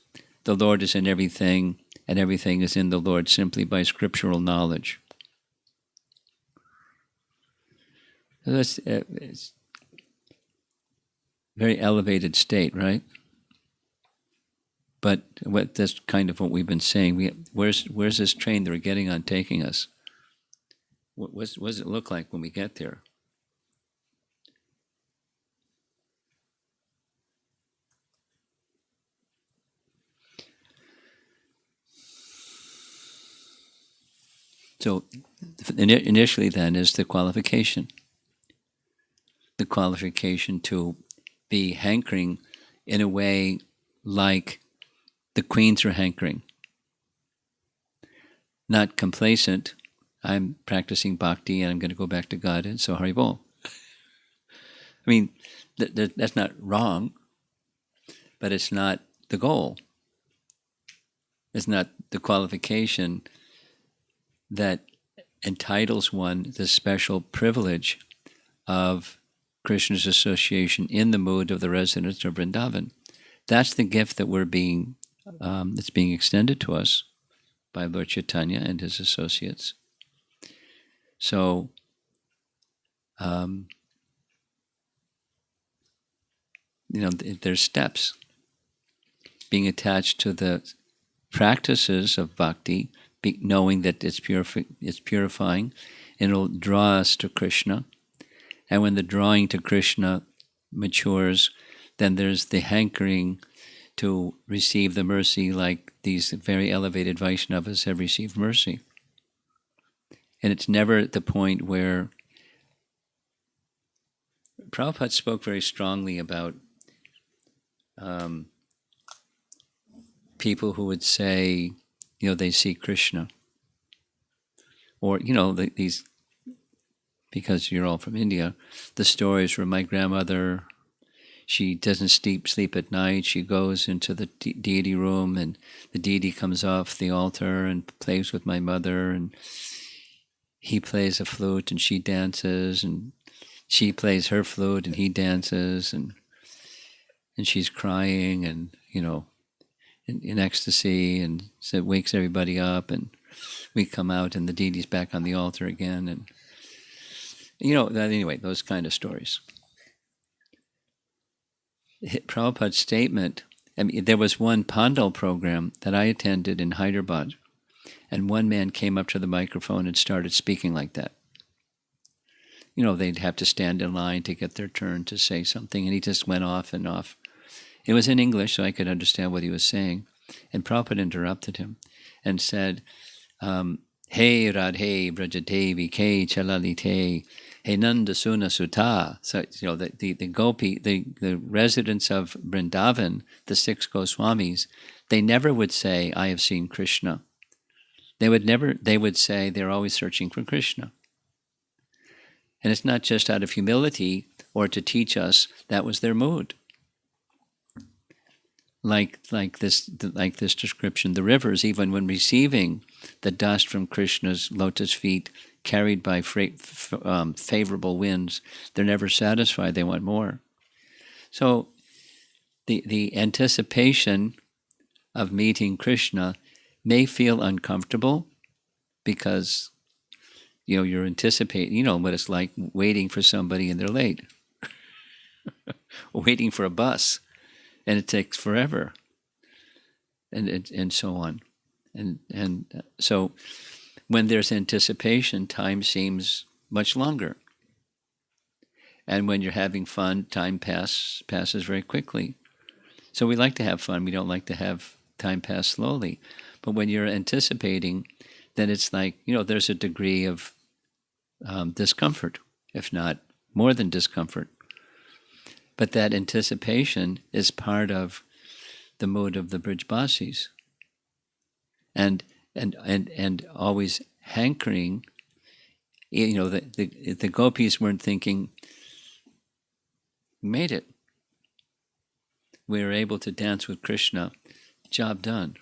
the Lord is in everything, and everything is in the Lord simply by scriptural knowledge. That's it's very elevated state, right? But that's kind of what we've been saying. Where's this train that we're getting on taking us? What does it look like when we get there? So initially then is the qualification. The qualification to be hankering in a way like the queens are hankering. Not complacent. I'm practicing bhakti and I'm going to go back to God, and so Haribol. I mean, that's not wrong, but it's not the goal. It's not the qualification that entitles one the special privilege of Krishna's association in the mood of the residents of Vrindavan. That's the gift that that's being extended to us by Lord Chaitanya and his associates. So, there's steps. Being attached to the practices of bhakti, knowing that it's purifying, and it'll draw us to Krishna. And when the drawing to Krishna matures, then there's the hankering to receive the mercy, like these very elevated Vaishnavas have received mercy. And it's never at the point where Prabhupada spoke very strongly about people who would say, they see Krishna. Or, these, because you're all from India, the stories where my grandmother, she doesn't sleep at night. She goes into the deity room, and the deity comes off the altar and plays with my mother, and he plays a flute and she dances, and she plays her flute and he dances, and she's crying and, in ecstasy, and so it wakes everybody up, and we come out and the deity's back on the altar again, and anyway, those kind of stories. Prabhupada's statement, there was one Pandal program that I attended in Hyderabad, and one man came up to the microphone and started speaking like that. They'd have to stand in line to get their turn to say something, and he just went off and off. It was in English, so I could understand what he was saying. And Prabhupada interrupted him and said, Hey Radhe Brajadevi Ke Chalalite Hey Nanda Suna Sutta. So the Gopi, the residents of Vrindavan, the 6 Goswamis, they never would say, I have seen Krishna. They would say they're always searching for Krishna. And it's not just out of humility or to teach us, that was their mood. Like this description, the rivers, even when receiving the dust from Krishna's lotus feet, carried by favorable winds, they're never satisfied. They want more. So, the anticipation of meeting Krishna may feel uncomfortable because you're anticipating, what it's like waiting for somebody and they're late, waiting for a bus and it takes forever, and so on, and so when there's anticipation, time seems much longer, and when you're having fun, time passes very quickly. So we like to have fun. We don't like to have time pass slowly. But when you're anticipating, then it's like, there's a degree of discomfort, if not more than discomfort. But that anticipation is part of the mood of the Brijbasis. And always hankering, the Gopis weren't thinking, made it. We were able to dance with Krishna, job done.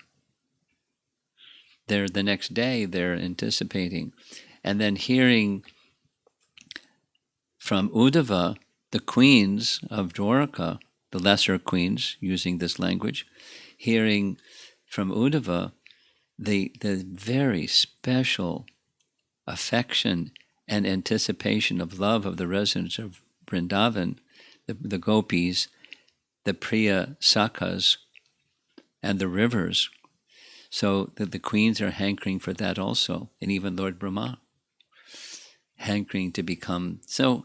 The next day, they're anticipating. And then hearing from Uddhava, the queens of Dwarka, the lesser queens, using this language, hearing from Uddhava the very special affection and anticipation of love of the residents of Vrindavan, the Gopis, the Priya Sakhas, and the rivers. So the queens are hankering for that also, and even Lord Brahma, hankering to become. So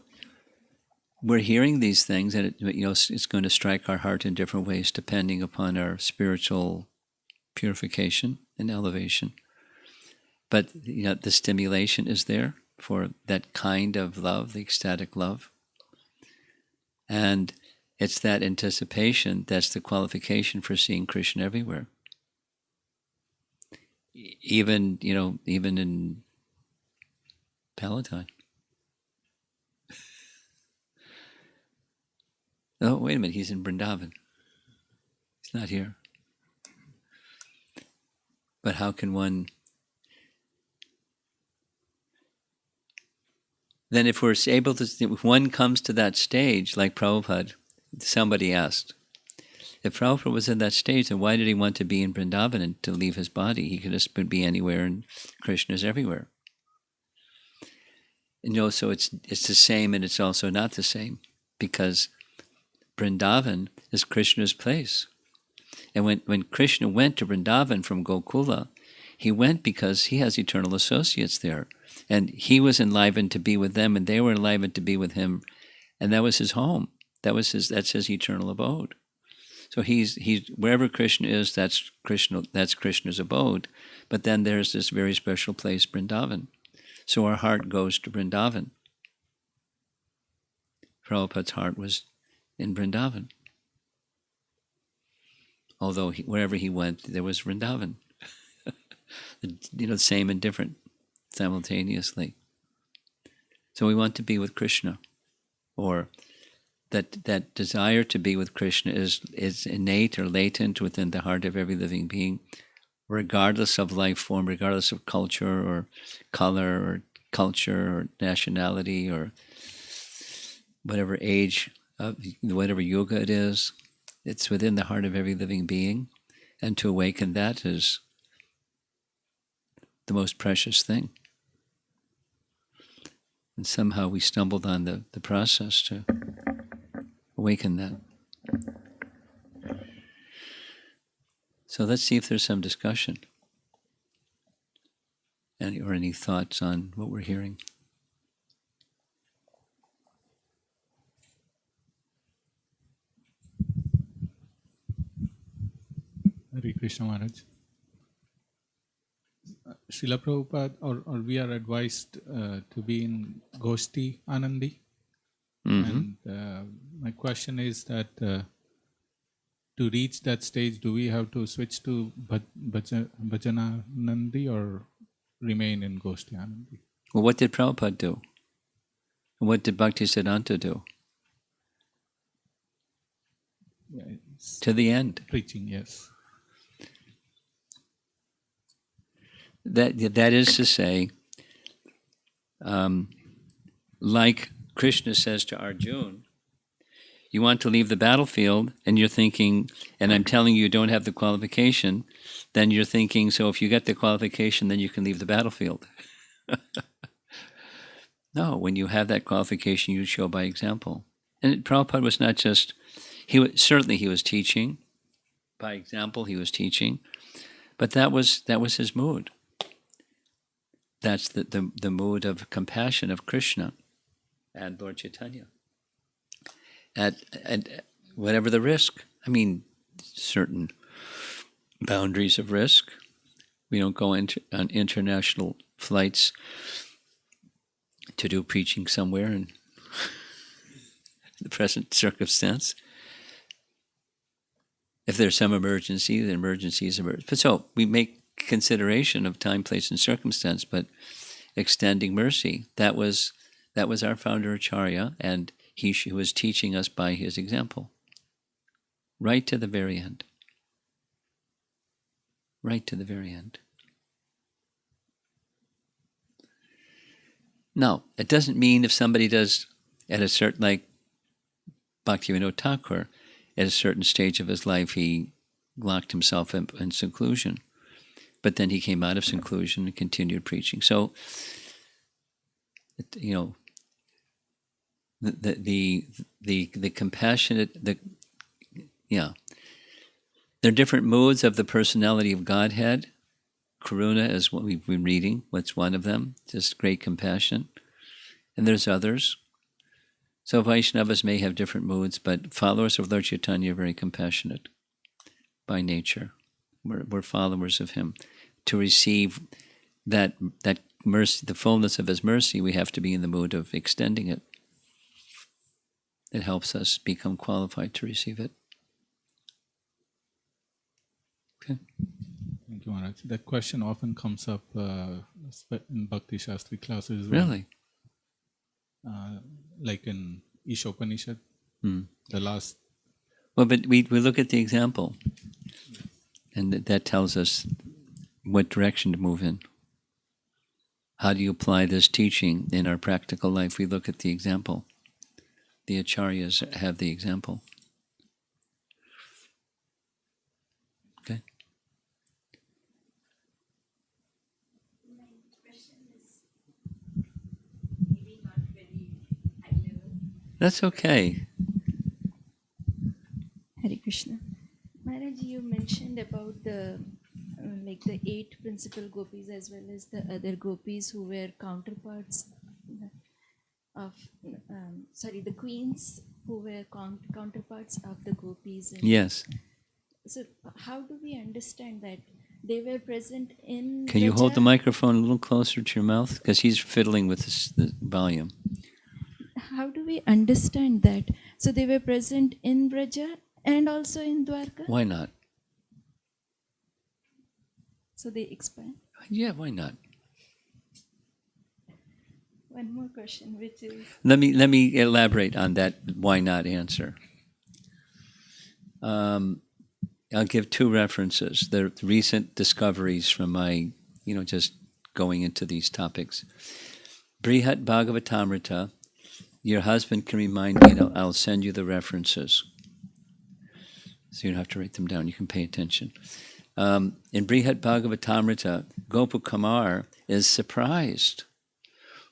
we're hearing these things, and it's going to strike our heart in different ways depending upon our spiritual purification and elevation. But the stimulation is there for that kind of love, the ecstatic love. And it's that anticipation that's the qualification for seeing Krishna everywhere. Even in Palatine. Oh, wait a minute, he's in Vrindavan. He's not here. But how can one... Then if we're able to... If one comes to that stage, like Prabhupada, somebody asked, if Prabhupada was in that stage, then why did he want to be in Vrindavan and to leave his body? He could just be anywhere, and Krishna's everywhere. So it's the same, and it's also not the same, because Vrindavan is Krishna's place. And when Krishna went to Vrindavan from Gokula, he went because he has eternal associates there. And he was enlivened to be with them, and they were enlivened to be with him. And that was his home. That's his eternal abode. So he's wherever Krishna is, that's Krishna's abode. But then there's this very special place, Vrindavan. So our heart goes to Vrindavan. Prabhupada's heart was in Vrindavan. Although wherever he went, there was Vrindavan. Same and different simultaneously. So we want to be with Krishna, or that desire to be with Krishna is innate or latent within the heart of every living being, regardless of life form, regardless of culture or color or culture or nationality or whatever age, whatever yuga it is. It's within the heart of every living being, and to awaken that is the most precious thing. And somehow we stumbled on the process to awaken that. So let's see if there's some discussion or any thoughts on what we're hearing. Hare Krishna Maharaj. Srila Prabhupada, or we are advised to be in Goshti Anandi. Mm-hmm. And my question is that to reach that stage, do we have to switch to Bhajana Nandi or remain in Goshti Anandi? Well, what did Prabhupada do? And what did Bhaktisiddhanta do? Yeah, to the end. Preaching, yes. That is to say, like Krishna says to Arjuna, You want to leave the battlefield, and you're thinking, and I'm telling you don't have the qualification, then you're thinking, so if you get the qualification, then you can leave the battlefield. No, when you have that qualification, you show by example. And Prabhupada was not just, certainly he was teaching, by example he was teaching, but that was his mood. That's the mood of compassion of Krishna and Lord Chaitanya. At whatever the risk. I mean, certain boundaries of risk. We don't go on international flights to do preaching somewhere in the present circumstance. If there's some emergency, the emergency is emergency. But so we make consideration of time, place, and circumstance, but extending mercy, that was our founder Acharya, and he was teaching us by his example. Right to the very end. Right to the very end. Now, it doesn't mean if somebody does at a certain, like Bhaktivinoda Thakur, at a certain stage of his life, he locked himself in seclusion. But then he came out of seclusion and continued preaching. So, you know, the compassionate, there are different modes of the personality of Godhead. Karuna is what we've been reading. What's one of them? Just great compassion. And there's others. So Vaishnavas may have different moods, but followers of Lord Chaitanya are very compassionate by nature. We're followers of him. To receive that mercy, the fullness of his mercy, we have to be in the mood of extending it. It helps us become qualified to receive it. Okay. Thank you, Maharaj. That question often comes up in Bhakti Shastri classes. Really? Like in Ishopanishad, the last. Well, but we look at the example, and that tells us what direction to move in. How do you apply this teaching in our practical life? We look at the example. The acharyas have the example. Okay. My question is maybe not very high level. That's okay. Hare Krishna. Maharaj, you mentioned about the like the 8 principal gopis as well as the other gopis who were counterparts of the queens who were counterparts of the gopis. Yes. So how do we understand that they were present in? Can you hold the microphone a little closer to your mouth? Because he's fiddling with the volume. How do we understand that? So they were present in Braja and also in Dwarka? Why not? So they expand. Yeah, why not? One more question, which is... Let me elaborate on that why not answer. I'll give 2 references. They're recent discoveries from my, just going into these topics. Brihat Bhagavatamrita. Your husband can remind me, and I'll send you the references. So you don't have to write them down. You can pay attention. In Brihat Bhagavatamrita, Gopakumar is surprised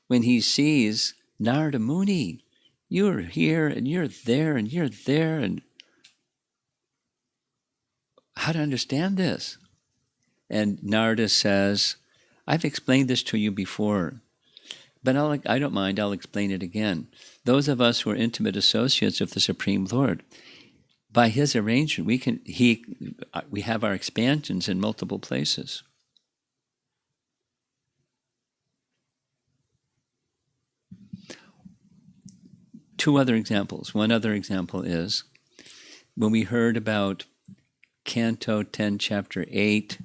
when he sees Narada Muni. You're here, and you're there, and you're there, and how to understand this? And Narada says, I've explained this to you before, but I don't mind, I'll explain it again. Those of us who are intimate associates of the Supreme Lord, by his arrangement, we have our expansions in multiple places. Two other examples. One other example is when we heard about Canto 10, Chapter 8,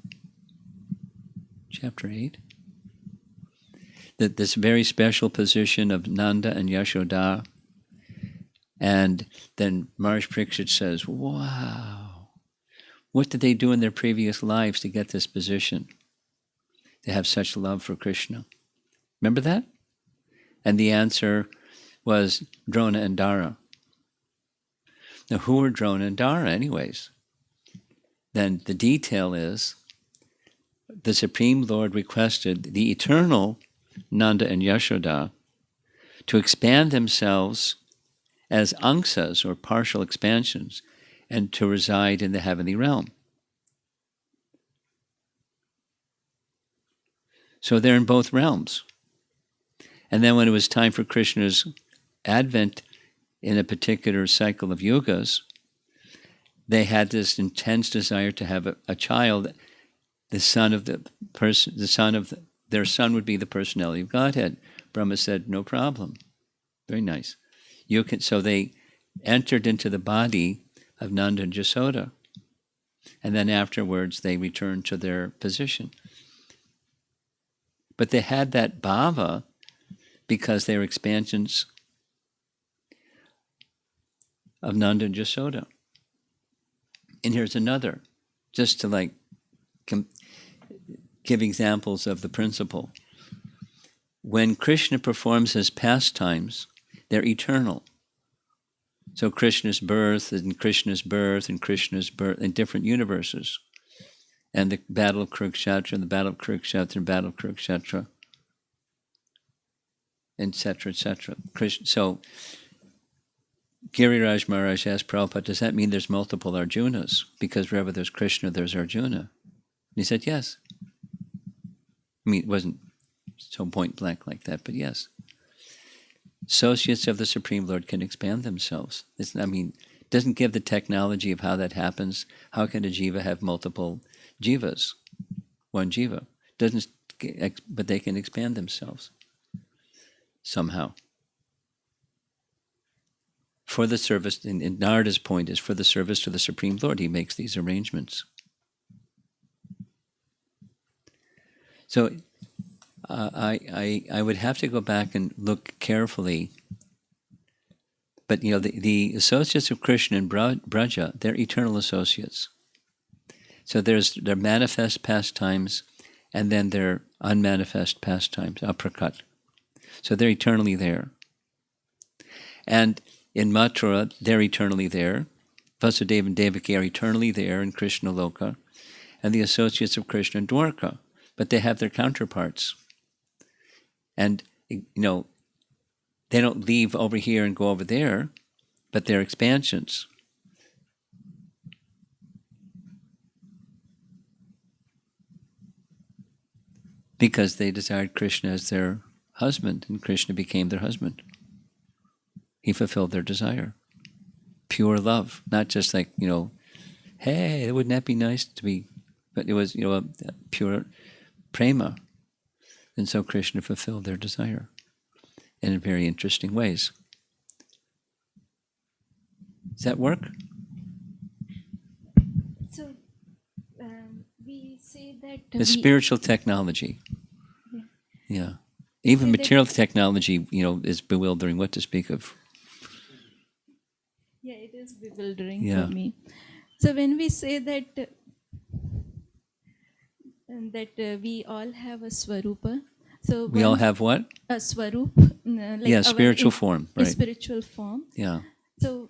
that this very special position of Nanda and Yashoda, and then Maharaj Parikshit says, wow, what did they do in their previous lives to get this position? They have such love for Krishna. Remember that? And the answer was Drona and Dara. Now, who are Drona and Dara anyways? Then the detail is the Supreme Lord requested the eternal Nanda and Yashoda to expand themselves as angsas, or partial expansions, and to reside in the heavenly realm. So they're in both realms. And then when it was time for Krishna's advent in a particular cycle of yugas, they had this intense desire to have a child, the son of the person, their son would be the personality of Godhead. Brahma said, no problem. Very nice. So they entered into the body of Nanda and Jasoda. And then afterwards they returned to their position. But they had that bhava because they were expansions of Nanda and Jasoda. And here's another, just to give examples of the principle. When Krishna performs his pastimes, they're eternal. So Krishna's birth and Krishna's birth and Krishna's birth in different universes. And the battle of Kṛṣṇa and the battle of Kṛṣṇa and battle of Kṛṣṇa, etc., etc. So Giriraj Maharaj asked Prabhupada, does that mean there's multiple Arjunas? Because wherever there's Krishna, there's Arjuna. And he said, yes. I mean, it wasn't so point blank like that, but yes. Associates of the Supreme Lord can expand themselves. It doesn't give the technology of how that happens. How can a jiva have multiple jivas? One jiva. But they can expand themselves somehow. For the service, and Narada's point is for the service to the Supreme Lord, he makes these arrangements. So I would have to go back and look carefully. But the associates of Krishna and Braja, they're eternal associates. So there's their manifest pastimes, and then their unmanifest pastimes, aprakat. So they're eternally there. And in Mathura, they're eternally there. Vasudeva and Devaki are eternally there in Krishna Loka, and the associates of Krishna in Dwarka. But they have their counterparts. And, they don't leave over here and go over there, but they're expansions. Because they desired Krishna as their husband, and Krishna became their husband. He fulfilled their desire. Pure love, not just hey, wouldn't that be nice to be, but it was, a pure prema. And so Krishna fulfilled their desire in very interesting ways. Does that work? So we say that The spiritual technology. Yeah. Even say material technology, is bewildering. What to speak of? Yeah, it is bewildering Yeah. for me. So when we say that we all have a swarupa, so We all have what? a swarup, Spiritual form. a Right. spiritual form. Yeah. So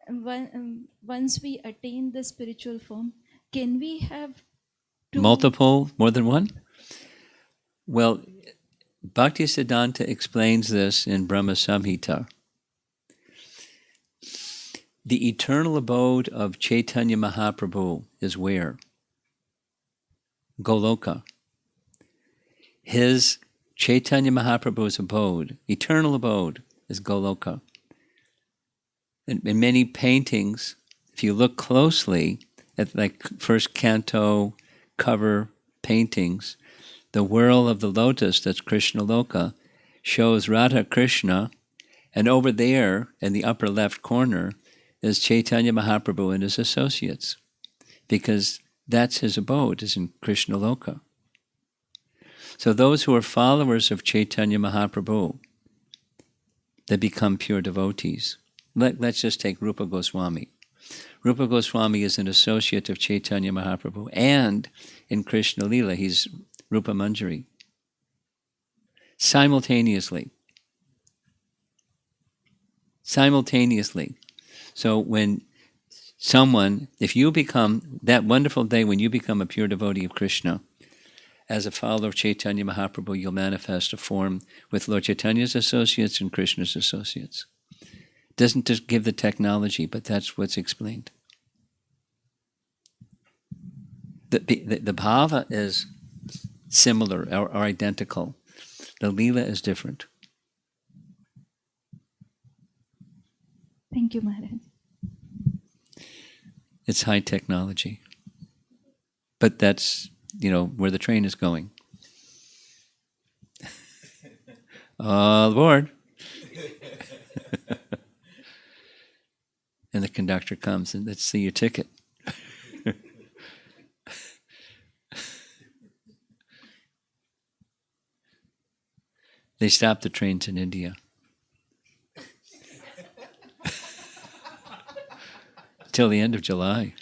once we attain the spiritual form, can we have two? Multiple, more than one? Well, Bhaktisiddhanta explains this in Brahma Samhita. The eternal abode of Chaitanya Mahaprabhu is where? Goloka. His Chaitanya Mahaprabhu's abode, eternal abode, is Goloka. In many paintings, if you look closely at first canto cover paintings, the whirl of the lotus, that's Krishna Loka, shows Radha Krishna, and over there in the upper left corner is Chaitanya Mahaprabhu and his associates, because that's his abode, is in Krishna Loka. So those who are followers of Chaitanya Mahaprabhu, they become pure devotees. Let's just take Rupa Goswami. Rupa Goswami is an associate of Chaitanya Mahaprabhu, and in Krishna Lila, he's Rupa Manjari. Simultaneously. So when someone, if you become, that wonderful day when you become a pure devotee of Krishna, as a follower of Chaitanya Mahaprabhu, you'll manifest a form with Lord Chaitanya's associates and Krishna's associates. Doesn't just give the technology, but that's what's explained. The bhava is similar or identical. The lila is different. Thank you, Maharaj. It's high technology. But that's, where the train is going. All aboard. And the conductor comes and let's see your ticket. They stop the trains in India. Till the end of July.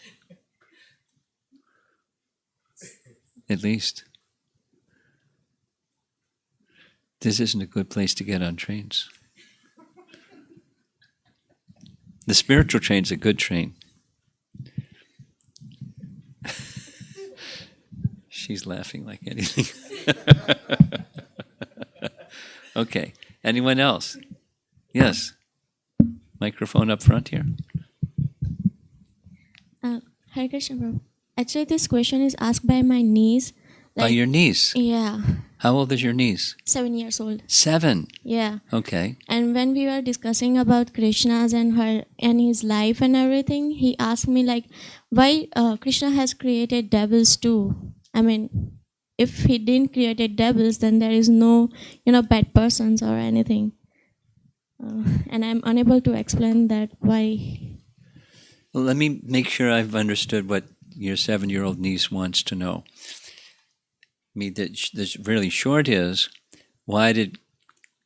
At least. This isn't a good place to get on trains. The spiritual train's a good train. She's laughing like anything. Okay. Anyone else? Yes. Microphone up front here. Hare Krishna, Prabhu. Actually, this question is asked by my niece. By your niece? Yeah. How old is your niece? 7 years old. 7? Yeah. Okay. And when we were discussing about Krishna's and her and his life and everything, he asked me why Krishna has created devils too. I mean, if he didn't create devils, then there is no, bad persons or anything. And I'm unable to explain that why. Well, let me make sure I've understood what your 7-year-old niece wants to know. The really short is, why did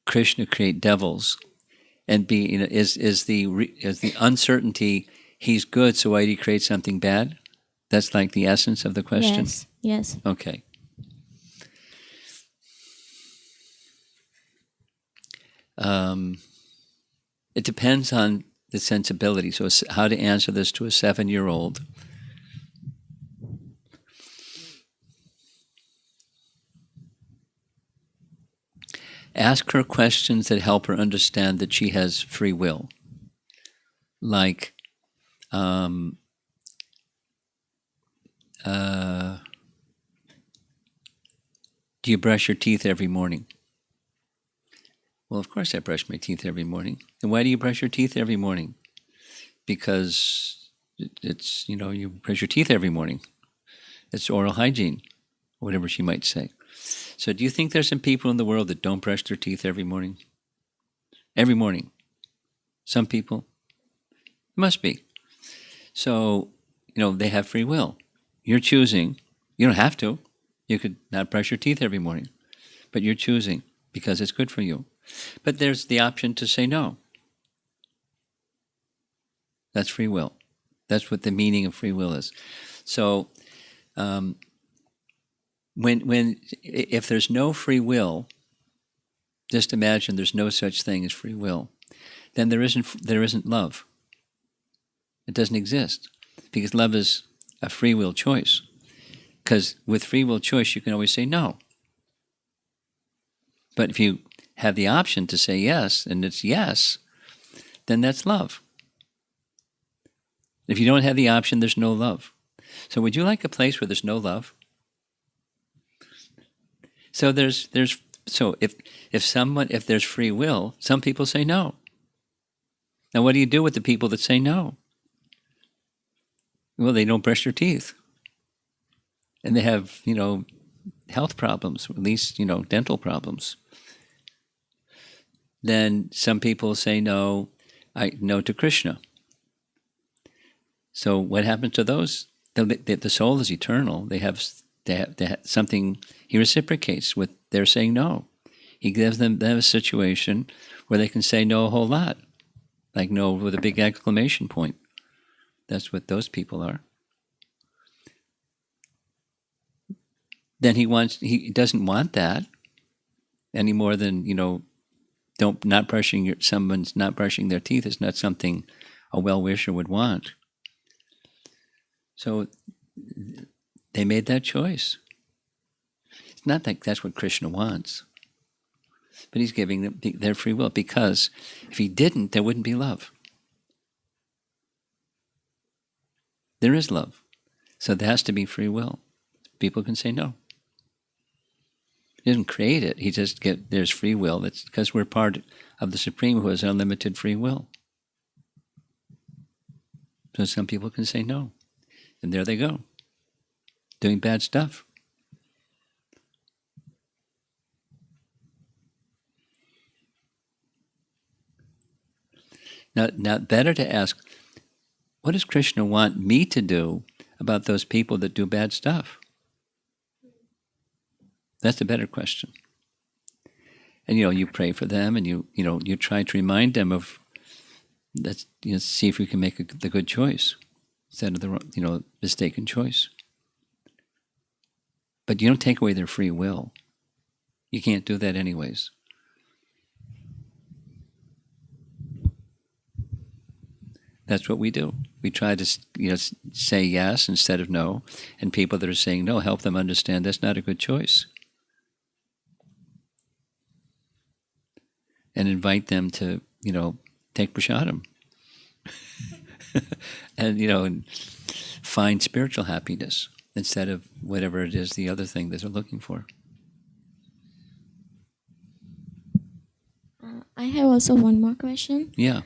Krishna create devils? And is the uncertainty he's good, so why did he create something bad? That's like the essence of the question? Yes. Okay. It depends on the sensibility. So how to answer this to a 7-year-old. Ask her questions that help her understand that she has free will. Like, do you brush your teeth every morning? Well, of course I brush my teeth every morning. And why do you brush your teeth every morning? Because it's, you brush your teeth every morning. It's oral hygiene, whatever she might say. So do you think there's some people in the world that don't brush their teeth every morning? Every morning. Some people. It must be. So, they have free will. You're choosing. You don't have to. You could not brush your teeth every morning. But you're choosing because it's good for you. But there's the option to say no. That's free will. That's what the meaning of free will is. So, if there's no free will, just imagine there's no such thing as free will, then there isn't love. It doesn't exist, because love is a free will choice. Because with free will choice, you can always say no. But if you have the option to say yes, and it's yes, then that's love. If you don't have the option, there's no love. So would you like a place where there's no love? So if there's free will, some people say no. Now what do you do with the people that say no? Well, they don't brush their teeth. And they have, health problems, or at least, dental problems. Then some people say no to Krishna. So what happens to those? The soul is eternal. They have something he reciprocates with their saying no. He gives them a situation where they can say no a whole lot, like no with a big exclamation point. That's what those people are. Then he doesn't want that any more than, someone's not brushing their teeth is not something a well-wisher would want. So they made that choice. It's not like that's what Krishna wants, but he's giving them their free will, because if he didn't, there wouldn't be love. There is love. So there has to be free will. People can say no. He doesn't create it. He just there's free will. That's because we're part of the Supreme who has unlimited free will. So some people can say no. And there they go, doing bad stuff. Now, better to ask, what does Krishna want me to do about those people that do bad stuff? That's a better question. And you pray for them, and you try to remind them of that. See if we can make the good choice instead of the mistaken choice. But you don't take away their free will. You can't do that anyways. That's what we do. We try to say yes instead of no, and people that are saying no, help them understand that's not a good choice, and invite them to take prasadam and find spiritual happiness instead of whatever it is the other thing that they're looking for. I have also one more question. Yeah.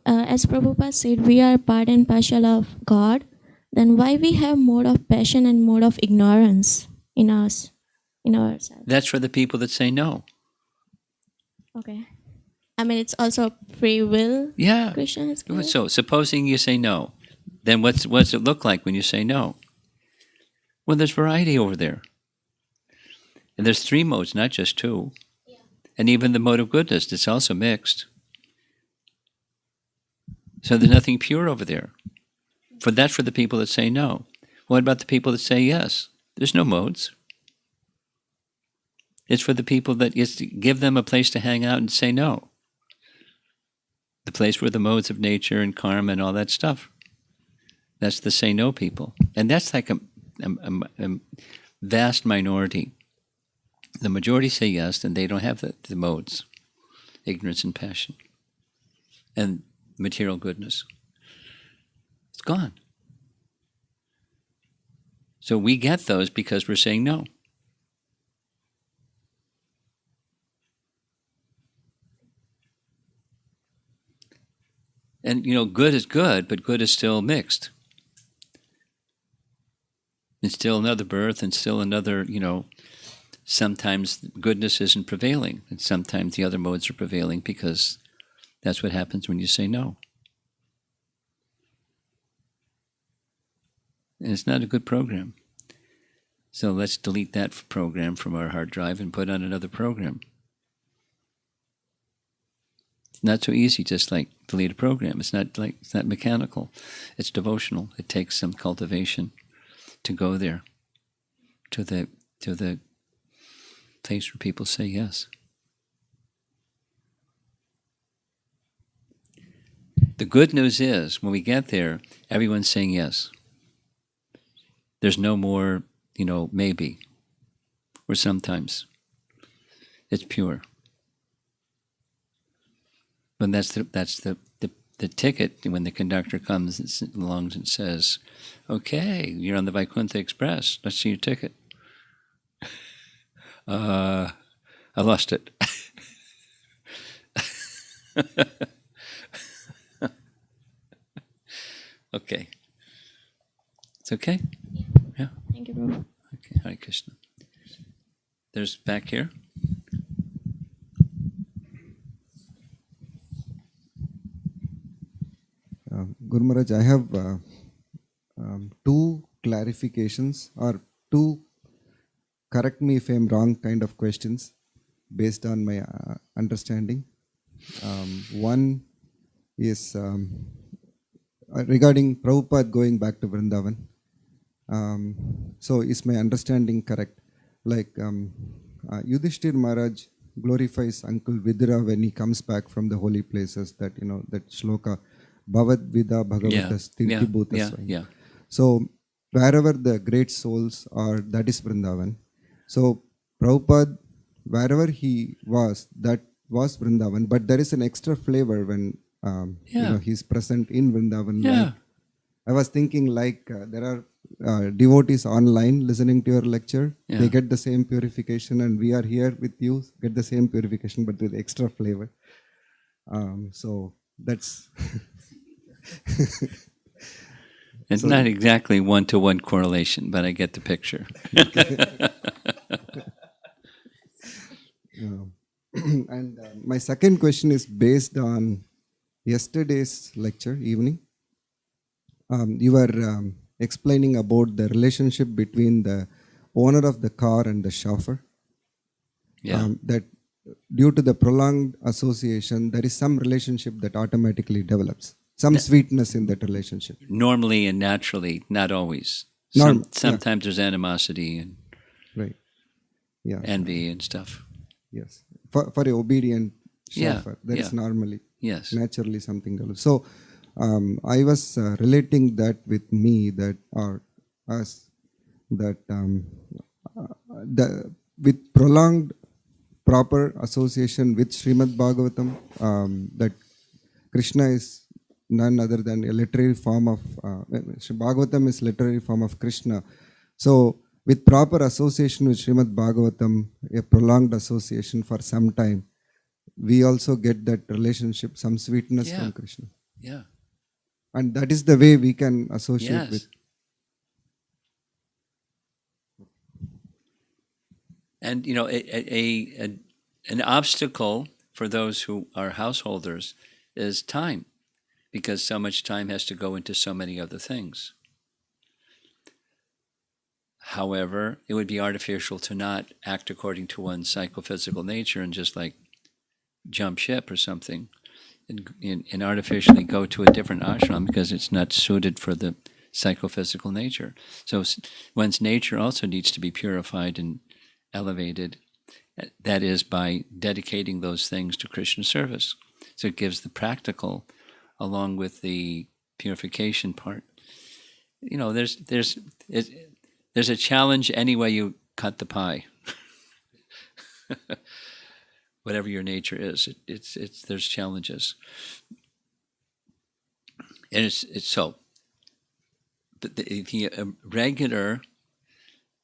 As Prabhupada said, we are part and parcel of God. Then why we have mode of passion and mode of ignorance in us, in ourselves? That's for the people that say no. Okay. I mean, it's also free will. Yeah. Krishna is given. So supposing you say no, then what's it look like when you say no? Well, there's variety over there. And there's 3 modes, not just 2. Yeah. And even the mode of goodness, it's also mixed. So there's nothing pure over there. That's for the people that say no. What about the people that say yes? There's no modes. It's for the people that give them a place to hang out and say no. The place where the modes of nature and karma and all that stuff. That's the say no people. And that's like a vast minority. The majority say yes, and they don't have the modes. Ignorance and passion. And material goodness. It's gone. So we get those because we're saying no. And good is good, but good is still mixed. It's still another birth, and still another, sometimes goodness isn't prevailing, and sometimes the other modes are prevailing, because that's what happens when you say no. And it's not a good program. So let's delete that program from our hard drive and put on another program. It's not so easy, just like delete a program. It's not mechanical. It's devotional. It takes some cultivation to go there, to the place where people say yes. The good news is, when we get there, everyone's saying yes. There's no more, maybe, or sometimes. It's pure. And that's the ticket when the conductor comes along and says, "Okay, you're on the Vaikuntha Express. Let's see your ticket." I lost it. Okay. It's okay? Yeah. Thank you, Prabhu. Okay, Hare Krishna. There's back here. Guru Maharaj, I have 2 clarifications, or 2, correct me if I'm wrong, kind of questions based on my understanding. One is regarding Prabhupada going back to Vrindavan. So is my understanding correct? Like Yudhishthir Maharaj glorifies Uncle Vidura when he comes back from the holy places, that that shloka, Bhavad Vida Bhagavatas Tirtibhutasvai. Yeah. So wherever the great souls are, that is Vrindavan. So Prabhupada, wherever he was, that was Vrindavan. But there is an extra flavor when he's present in Vrindavan. Yeah. Like, I was thinking there are devotees online listening to your lecture. Yeah. They get the same purification, and we are here with you, get the same purification, but with extra flavor. So that's It's not exactly one-to-one correlation, but I get the picture. and my second question is based on yesterday's lecture evening. You were explaining about the relationship between the owner of the car and the chauffeur. Yeah. That due to the prolonged association, there is some relationship that automatically develops. Some sweetness in that relationship. Normally and naturally, not always. Sometimes there's animosity and Right. Yeah. envy and stuff. Yes. For a obedient chauffeur, there is normally, Yes. naturally something develops. So I was relating that with me with prolonged proper association with Srimad Bhagavatam, that Krishna is none other than a literary form of Bhagavatam is literary form of Krishna. So with proper association with Srimad Bhagavatam, a prolonged association for some time, we also get that relationship, some sweetness from Krishna. Yeah. And that is the way we can associate with. And an obstacle for those who are householders is time, because so much time has to go into so many other things. However, it would be artificial to not act according to one's psychophysical nature and just like jump ship or something and artificially go to a different ashram because it's not suited for the psychophysical nature. So one's nature also needs to be purified and elevated. That is by dedicating those things to Krishna service. So it gives the practical along with the purification part. There's a challenge any way you cut the pie. Whatever your nature is, there's challenges, and it's so. The regular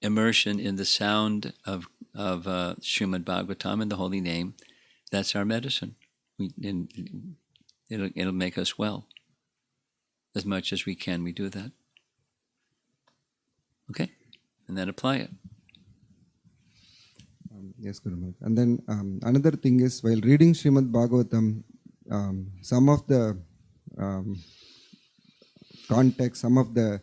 immersion in the sound of Srimad Bhagavatam and the holy name, that's our medicine. It'll make us well. As much as we can, we do that. Okay, and then apply it. Yes, Guru Maharaj. And then another thing is, while reading Srimad Bhagavatam, some of the context, some of the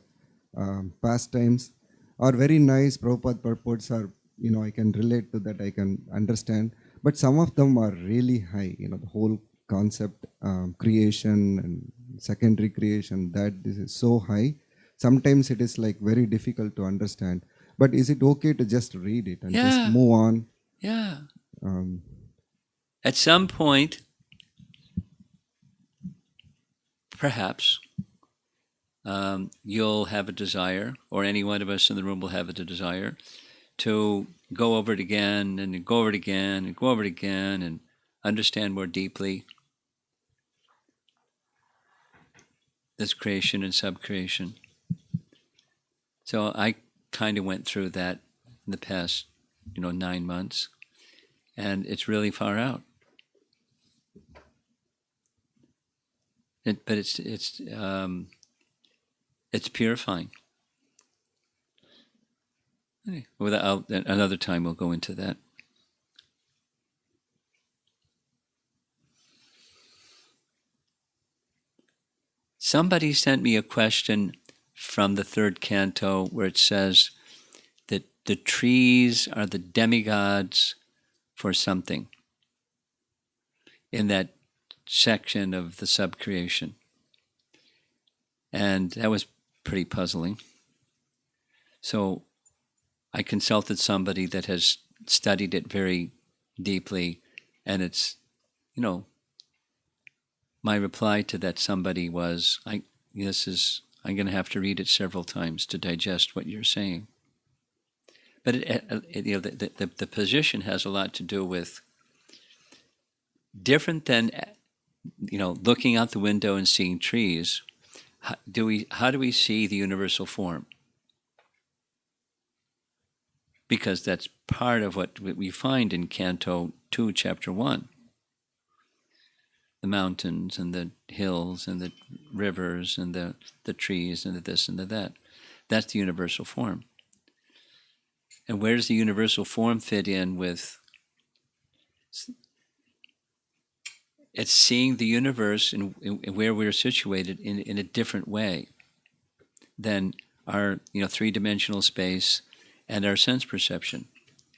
pastimes are very nice. Prabhupada purports are, I can relate to that, I can understand. But some of them are really high, the whole concept, creation and secondary creation, that this is so high. Sometimes it is like very difficult to understand. But is it okay to just read it and just move on? Yeah. At some point, perhaps, you'll have a desire, or any one of us in the room will have a desire, to go over it again and go over it again and go over it again and understand more deeply this creation and subcreation. So I kind of went through that in the past, 9 months, and it's really far out. But it's purifying. Another time we'll go into that. Somebody sent me a question from the 3rd canto where it says that the trees are the demigods for something in that section of the subcreation. And that was pretty puzzling. So I consulted somebody that has studied it very deeply, and it's, my reply to that somebody was, I'm going to have to read it several times to digest what you're saying. But the position has a lot to do with different than looking out the window and seeing trees. How do we see the universal form? Because that's part of what we find in Canto 2, Chapter 1. The mountains and the hills and the rivers and the trees and the this and the that. That's the universal form. And where does the universal form fit in with? It's seeing the universe in where we're situated in a different way than our three-dimensional space and our sense perception,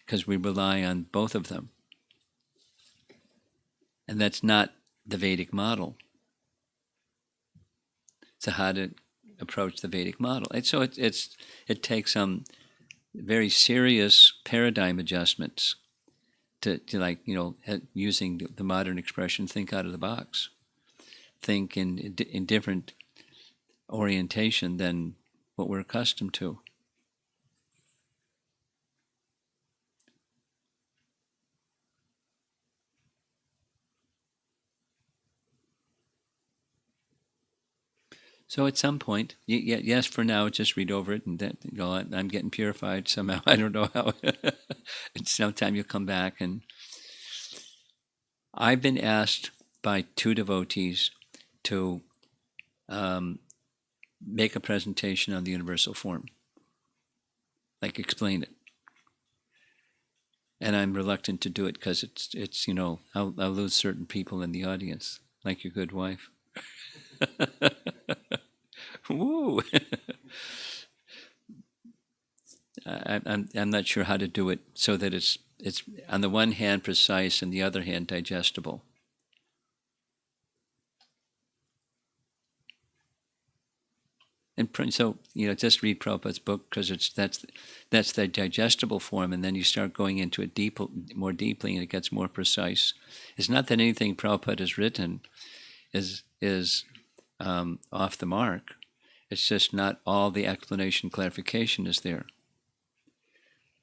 because we rely on both of them. And that's not the Vedic model. So how to approach the Vedic model? And so it takes some very serious paradigm adjustments to using the modern expression, think out of the box, think in different orientation than what we're accustomed to. So at some point, yes, for now, just read over it, and that, I'm getting purified somehow. I don't know how. And sometime you'll come back, and I've been asked by two devotees to make a presentation on the universal form, like explain it. And I'm reluctant to do it because it's I'll lose certain people in the audience, like your good wife. Woo! I'm not sure how to do it so that it's on the one hand precise and the other hand digestible. And so just read Prabhupada's book, because that's the digestible form, and then you start going into it more deeply, and it gets more precise. It's not that anything Prabhupada has written is off the mark. It's just not all the explanation, clarification is there.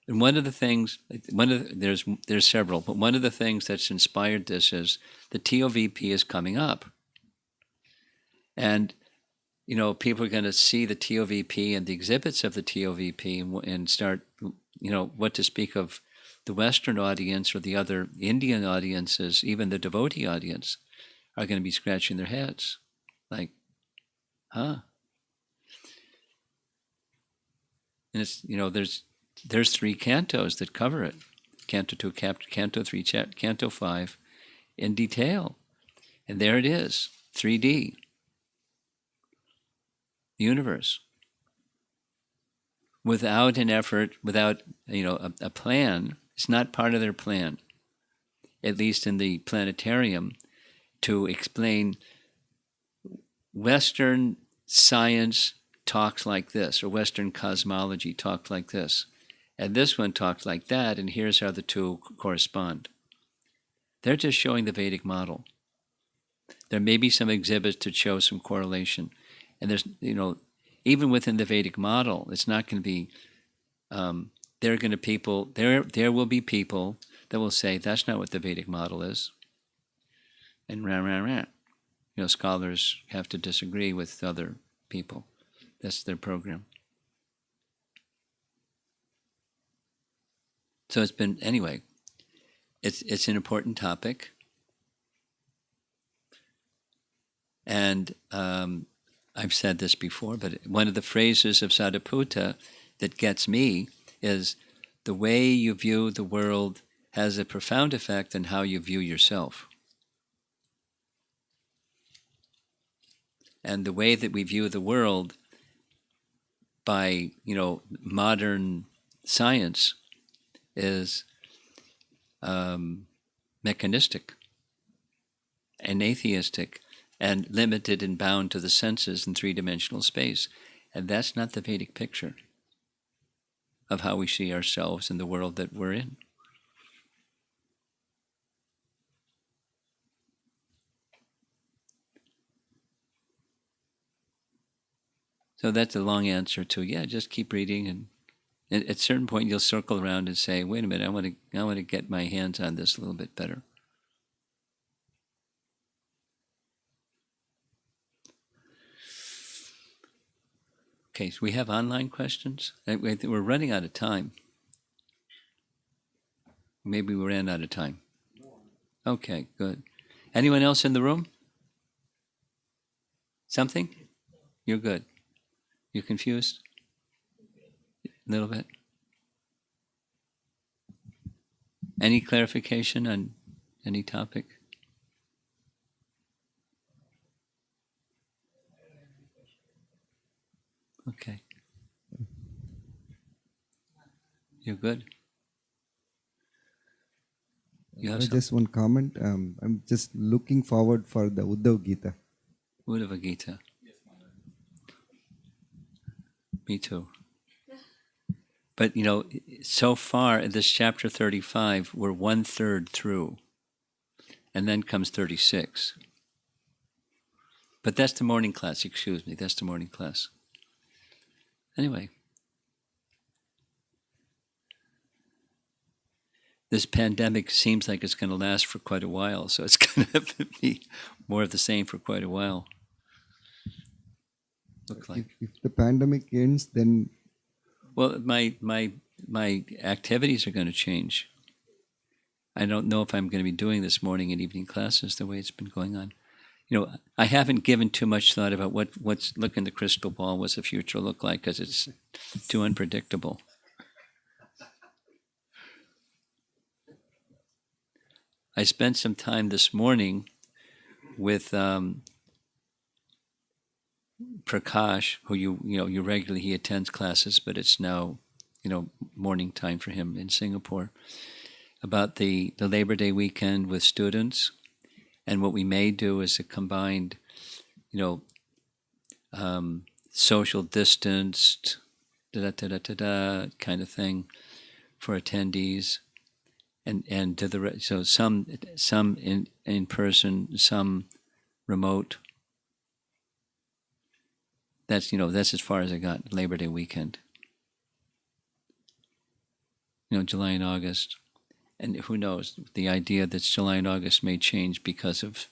And one of the things, there's several, but one of the things that's inspired this is the TOVP is coming up. And, people are going to see the TOVP and the exhibits of the TOVP and start, what to speak of the Western audience or the other Indian audiences, even the devotee audience, are going to be scratching their heads. Like, huh? And it's, there's 3 cantos that cover it. Canto 2, Canto 3, Canto 5 in detail. And there it is, 3D. The universe. Without an effort, without a plan. It's not part of their plan, at least in the planetarium, to explain Western science talks like this, or Western cosmology talks like this, and this one talks like that, and here's how the two correspond. They're just showing the Vedic model. There may be some exhibits to show some correlation, and there's, even within the Vedic model, it's not going to be. There will be people that will say that's not what the Vedic model is, and scholars have to disagree with other people. That's their program. So it's been, anyway, it's an important topic. And I've said this before, but one of the phrases of Sadhuputta that gets me is, the way you view the world has a profound effect on how you view yourself. And the way that we view the world by, modern science is mechanistic and atheistic and limited and bound to the senses in three-dimensional space. And that's not the Vedic picture of how we see ourselves in the world that we're in. So that's a long answer to, yeah, just keep reading, and at a certain point you'll circle around and say, wait a minute, I want to get my hands on this a little bit better. Okay, so we have online questions. We're running out of time. Maybe we ran out of time. Okay, good. Anyone else in the room? Something? You're good. You confused? A little bit? Any clarification on any topic? Okay. You're good? You have Just one comment. I'm just looking forward for the Uddhava Gita. Uddhava Gita. Me too. But so far in this chapter 35, we're 1/3 through, and then comes 36. But that's the morning class. Excuse me, that's the morning class. Anyway, this pandemic seems like it's going to last for quite a while, so it's going to be more of the same for quite a while. Looks like. If the pandemic ends, then Well, my activities are going to change. I don't know if I'm going to be doing this morning and evening classes the way it's been going on. I haven't given too much thought about what's look in the crystal ball, what's the future look like, because it's too unpredictable. I spent some time this morning with Prakash, who you regularly, he attends classes, but it's now morning time for him in Singapore, about the Labor Day weekend with students, and what we may do is a combined social distanced kind of thing for attendees, and to the so some in person, some remote. That's as far as I got. Labor Day weekend. July and August, and who knows? The idea that July and August may change because of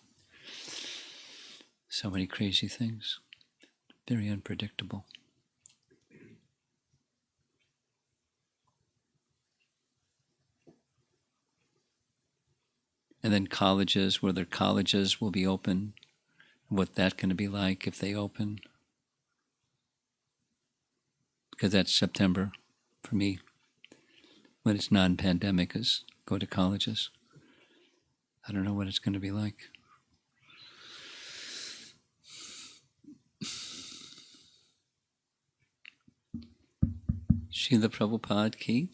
so many crazy things. Very unpredictable. And then colleges, whether colleges will be open, what that's going to be like if they open. Because that's September for me. When it's non-pandemic, is go to colleges. I don't know what it's going to be like. Srila Prabhupada ki